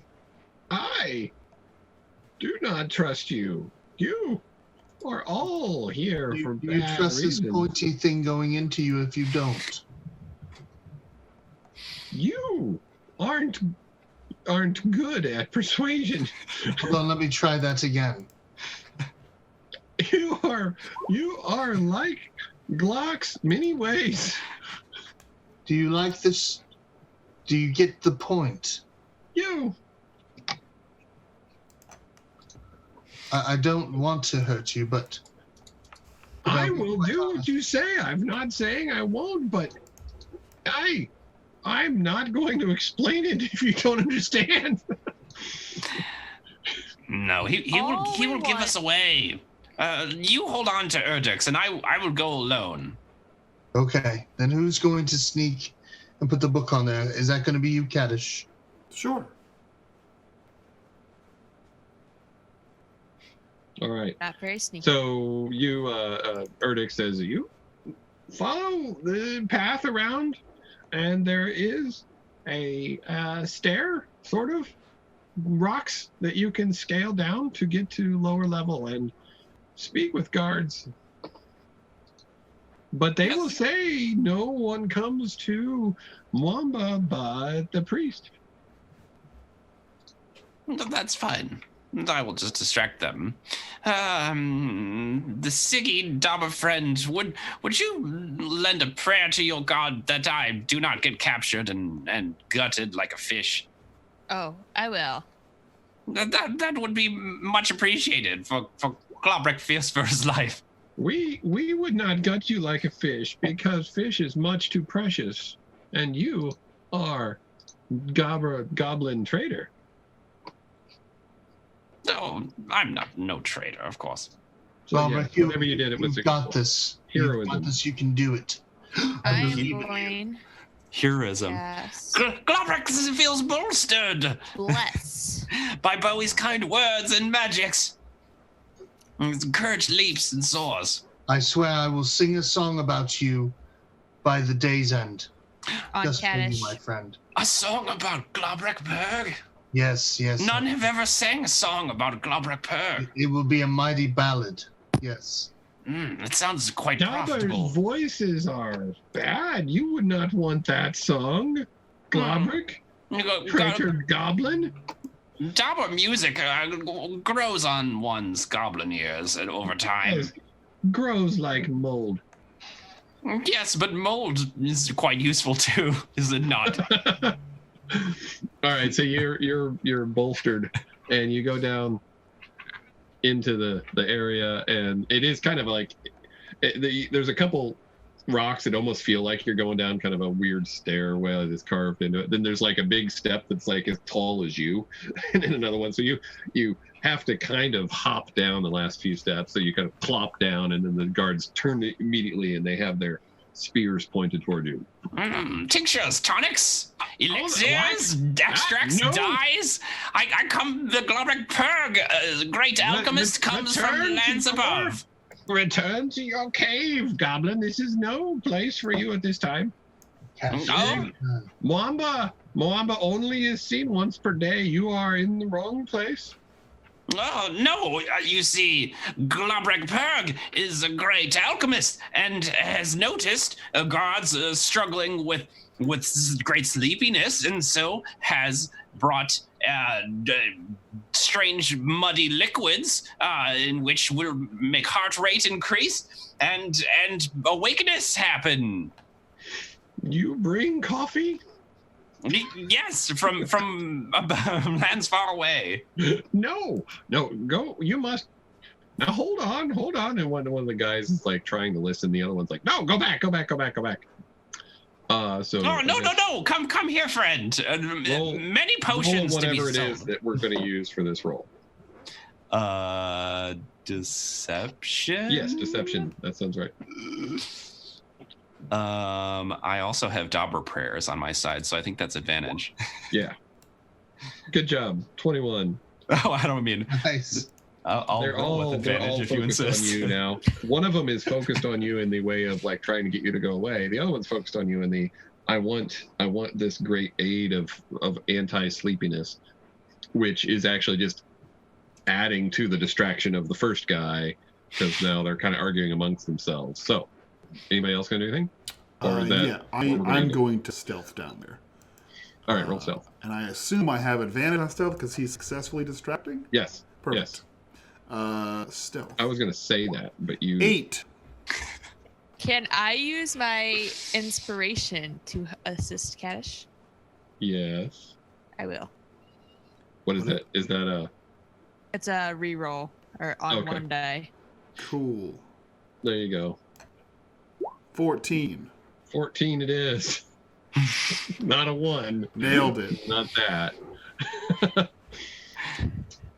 I do not trust you. You are all here for Do you bad trust this reasons. pointy thing going into you if you don't? You aren't good at persuasion. Hold on, let me try that again. You are like Glock's many ways. Do you like this? Do you get the point? You. I don't want to hurt you, but I I'll be will quite do what honest. you say. I'm not saying I won't, but I'm not going to explain it if you don't understand. No, he will give us away. You hold on to Erdix, and I will go alone. Okay, then who's going to sneak and put the book on there? Is that going to be you, Kaddish? Sure. All right. Not very sneaky. So you, Erdix says, you follow the path around, and there is a stair, sort of, rocks that you can scale down to get to lower level and speak with guards. But they will say no one comes to Mwamba but the priest. That's fine. I will just distract them. The Siggy Dobber friend, would you lend a prayer to your god that I do not get captured and gutted like a fish? Oh, I will. That would be much appreciated for Globrek fears for his life. We would not gut you like a fish because fish is much too precious, and you are goblin trader. No, I'm not no traitor, of course. So Well, yeah, Rick, you- whatever you did, it was You've got this. You've heroism. got this. You can do it. I believe am in you. going. Heroism. Yes. Globrek feels bolstered Bless. by Bowie's kind words and magics. His courage leaps and soars. I swear I will sing a song about you by the day's end. On Just for Kaddish. you, my friend. A song about Globrekberg? Yes, yes. None have ever sang a song about Globrekberg. It will be a mighty ballad. Yes. It sounds quite Dobbers' profitable. voices are bad. You would not want that song. Globrick? Traitor Goblin? Dobber music grows on one's goblin ears and over time. Grows like mold. Yes, but mold is quite useful too, is it not? All right, so you're bolstered, and you go down into the area, and it is kind of like there's a couple rocks that almost feel like you're going down kind of a weird stairway that's carved into it. Then there's like a big step that's like as tall as you, and then another one. So you have to kind of hop down the last few steps. So you kind of plop down, and then the guards turn immediately, and they have their spears pointed toward you. Tinctures, tonics, elixirs, extracts, no. dyes. I come, the Globrekberg, great alchemist, comes from return to lands your- above. Return to your cave, Goblin. This is no place for you at this time. Oh. Mwamba only is seen once per day. You are in the wrong place. Oh, no, you see, Globrekberg is a great alchemist and has noticed guards struggling with great sleepiness, and so has brought strange muddy liquids in which will make heart rate increase and awakeness happen. You bring coffee? Yes, from lands far away. No, go. You must. Now hold on. And one of the guys is like trying to listen. The other one's like, no, go back. So. Oh no! Come here, friend. Roll- Many potions to be whatever it sold. is that we're going to use for this roll. Deception? Yes, deception. That sounds right. I also have Dobber prayers on my side, so I think that's advantage. Yeah. Good job. 21. Oh, I don't mean. Nice. I'll roll with advantage if you focused insist. on you now. One of them is focused on you in the way of like trying to get you to go away. The other one's focused on you in the I want this great aid of anti-sleepiness, which is actually just adding to the distraction of the first guy, because now they're kind of arguing amongst themselves. So, anybody else gonna do anything? Or is that Yeah, I'm going to stealth down there. all right? Roll stealth. And I assume I have advantage on stealth because he's successfully distracting? Yes. Perfect. Yes. Stealth. I was gonna say that, but you 8. Can I use my inspiration to assist Kaddish? Yes. I will. What is that? Is that a? It's a reroll or on Okay. one die. Cool. There you go. 14. 14 it is. Not a 1. Nailed it. Not that.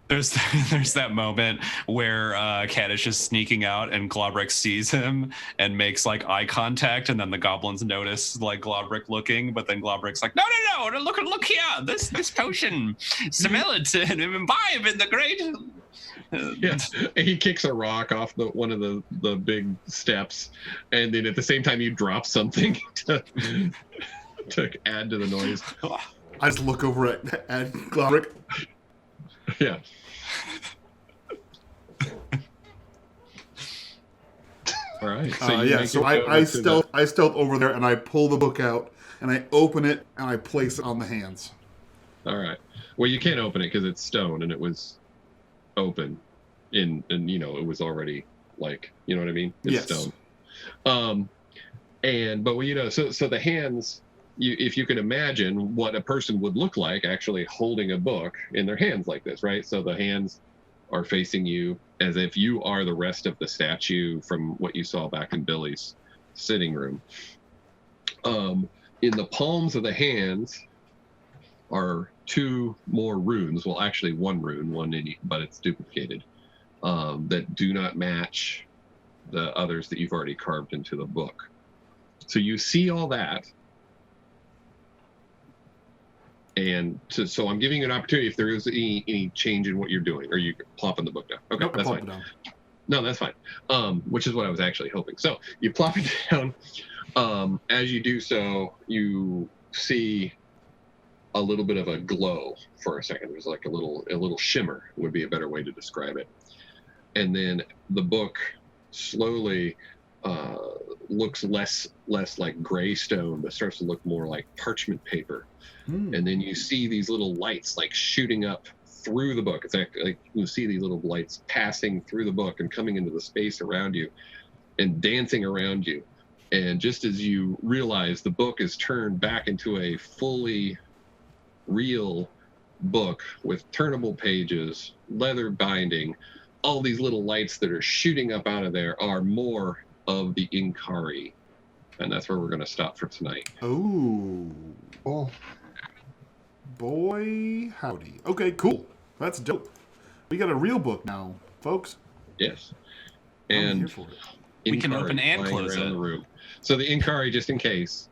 There's that moment where Kaddish is sneaking out and Globrick sees him and makes like eye contact, and then the goblins notice like Globrick looking, but then Globrick's like, no, look here, this potion, smell it and imbibe in the great. Yes, and he kicks a rock off one of the big steps, and then at the same time you drop something to add to the noise. I just look over at Glorick. Yeah. All right. So you Yeah, make so your way I over to stealth over there and I pull the book out and I open it and I place it on the hands. All right. Well, you can't open it because it's stone and it was open, and it was already like, you know what I mean? It's Yes. stone. So the hands. If you can imagine what a person would look like actually holding a book in their hands like this, right? So the hands are facing you as if you are the rest of the statue from what you saw back in Billy's sitting room. In the palms of the hands are 2 more runes. Well, actually 1 rune, but it's duplicated, that do not match the others that you've already carved into the book. So you see all that. And so I'm giving you an opportunity if there is any change in what you're doing, or you plopping the book down. Okay, Nope, I that's plop fine. it down. No, that's fine. Which is what I was actually hoping. So you plop it down. As you do so, you see a little bit of a glow for a second. There's like a little shimmer would be a better way to describe it. And then the book slowly looks less like gray stone, but starts to look more like parchment paper. And then you see these little lights like shooting up through the book. It's actually like you see these little lights passing through the book and coming into the space around you and dancing around you. And just as you realize the book is turned back into a fully real book with turnable pages, leather binding, all these little lights that are shooting up out of there are more of the Inkari. And that's where we're going to stop for tonight. Oh. Oh, Boy, howdy. Okay, cool. That's dope. We got a real book now, folks. Yes. I'm here And for it. We can Inkari open and flying close around it. the room. So the Inkari, just in case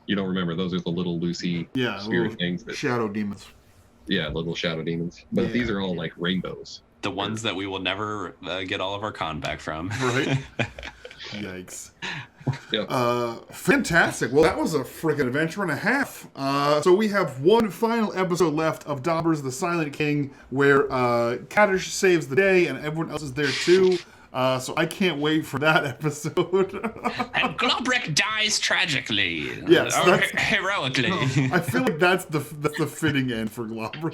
you don't remember, those are the little Lucy Yeah, spirit little things. That, shadow demons. yeah, little shadow demons. But Yeah. these are all like rainbows. The ones that we will never get all of our con back from. Right? Yikes. Yep. Fantastic. Well, that was a freaking adventure and a half. So we have one final episode left of Dobbers, the Silent King, where Kaddish saves the day and everyone else is there too. So I can't wait for that episode. And Globrick dies tragically. Yes, Or that's- heroically. I feel like that's the fitting end for Globber.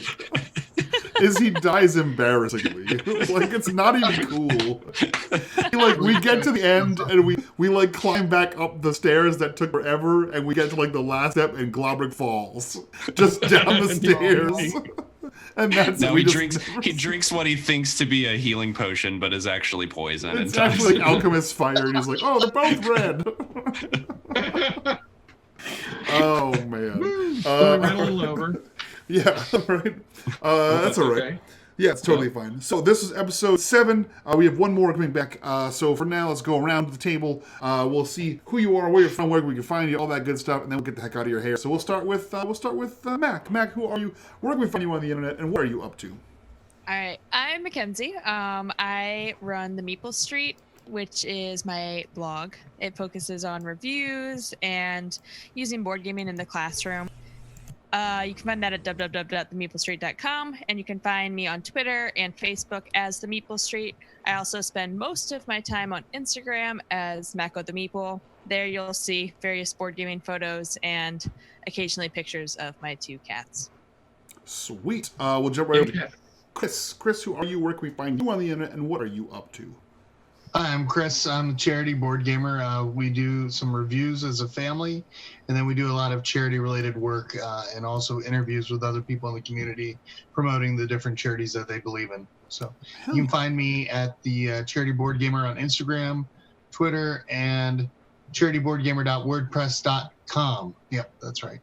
Is he dies embarrassingly. Like, it's not even cool. Like, we get to the end and we like climb back up the stairs that took forever and we get to like the last step and Globrick falls just down the stairs. And that's No, it. We he just drinks. never He see- drinks what he thinks to be a healing potion, but is actually poison. It's and actually dies. like Alchemist Fire, and he's like, "Oh, they're both red." Oh man. Roll over. Yeah, right. That's all right. Okay. Yeah, it's totally fine. So this is episode 7. We have one more coming back. So for now, let's go around the table. We'll see who you are, where you're from, where we can find you, all that good stuff, and then we'll get the heck out of your hair. So we'll start with Mac. Mac, who are you? Where can we find you on the internet, and what are you up to? All right, I'm Mackenzie. I run the Meeple Street, which is my blog. It focuses on reviews and using board gaming in the classroom. You can find that at www.themeeplestreet.com, and you can find me on Twitter and Facebook as The Meeple Street. I also spend most of my time on Instagram as Mako the Meeple. There you'll see various board gaming photos and occasionally pictures of my 2 cats. Sweet. We'll jump right over to Chris. Chris, who are you? Where can we find you on the internet, and what are you up to? Hi, I'm Chris. I'm a charity board gamer. We do some reviews as a family, and then we do a lot of charity-related work and also interviews with other people in the community promoting the different charities that they believe in. So you can find me at the Charity Board Gamer on Instagram, Twitter, and charityboardgamer.wordpress.com. Yep, that's right.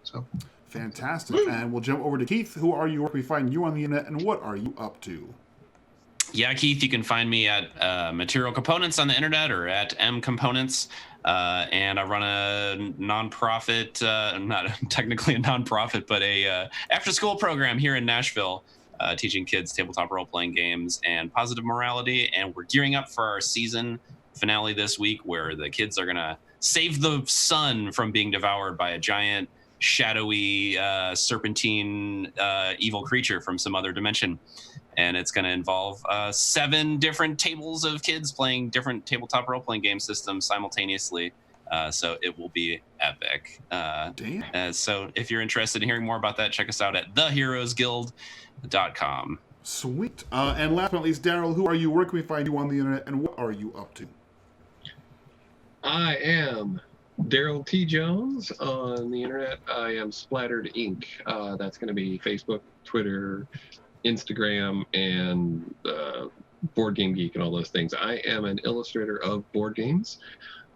So Fantastic. And we'll jump over to Keith. Who are you? Where can we find you on the internet, and what are you up to? Yeah, Keith, you can find me at Material Components on the internet or at M Components. And I run a nonprofit, not technically a nonprofit, but a after-school program here in Nashville, teaching kids tabletop role-playing games and positive morality. And we're gearing up for our season finale this week, where the kids are going to save the sun from being devoured by a giant, shadowy, serpentine, evil creature from some other dimension. And it's going to involve 7 different tables of kids playing different tabletop role-playing game systems simultaneously. So it will be epic. Damn. So if you're interested in hearing more about that, check us out at theheroesguild.com. Sweet. And last but not least, Daryl, who are you? Where can we find you on the internet, and what are you up to? I am Daryl T. Jones on the internet. I am Splattered Inc. That's going to be Facebook, Twitter, Instagram, and Board Game Geek and all those things. I am an illustrator of board games.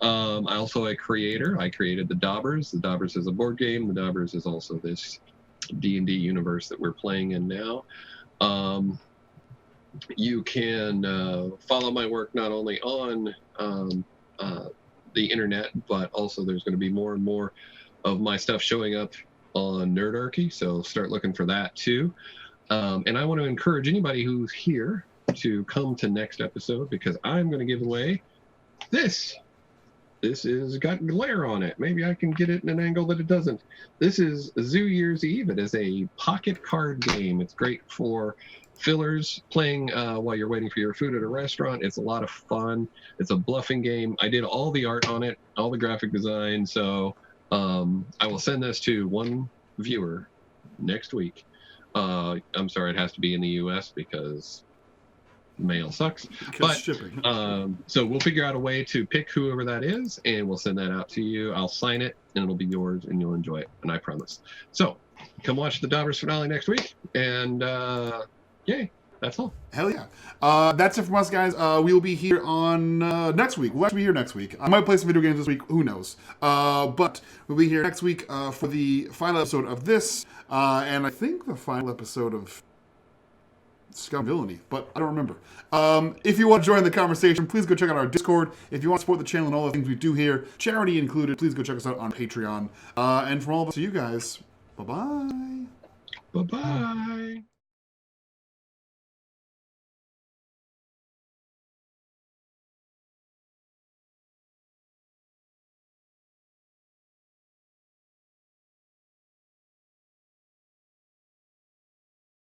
I'm also a creator. I created the Dobbers. The Dobbers is a board game. The Dobbers is also this D&D universe that we're playing in now. You can follow my work not only on the internet, but also there's going to be more and more of my stuff showing up on Nerdarchy, so start looking for that too. And I want to encourage anybody who's here to come to next episode, because I'm going to give away this this is got glare on it. Maybe I can get it in an angle that it doesn't. This is Zoo Year's Eve. It is a pocket card game. It's great for fillers, playing while you're waiting for your food at a restaurant. It's a lot of fun. It's a bluffing game. I did all the art on it, all the graphic design. So I will send this to one viewer next week. I'm sorry, it has to be in the U.S. because mail sucks. But shipping. so we'll figure out a way to pick whoever that is, and we'll send that out to you. I'll sign it, and it'll be yours, and you'll enjoy it, and I promise. So come watch the Dobbers finale next week, and yay, that's all. Hell yeah. That's it from us, guys. We will be here on next week. We'll actually be here next week. I might play some video games this week. Who knows? But we'll be here next week for the final episode of this, and I think the final episode of Scum Villainy, but I don't remember. If you want to join the conversation, please go check out our Discord. If you want to support the channel and all the things we do here, charity included, please go check us out on Patreon. And from all of us to you guys, bye-bye. Bye-bye.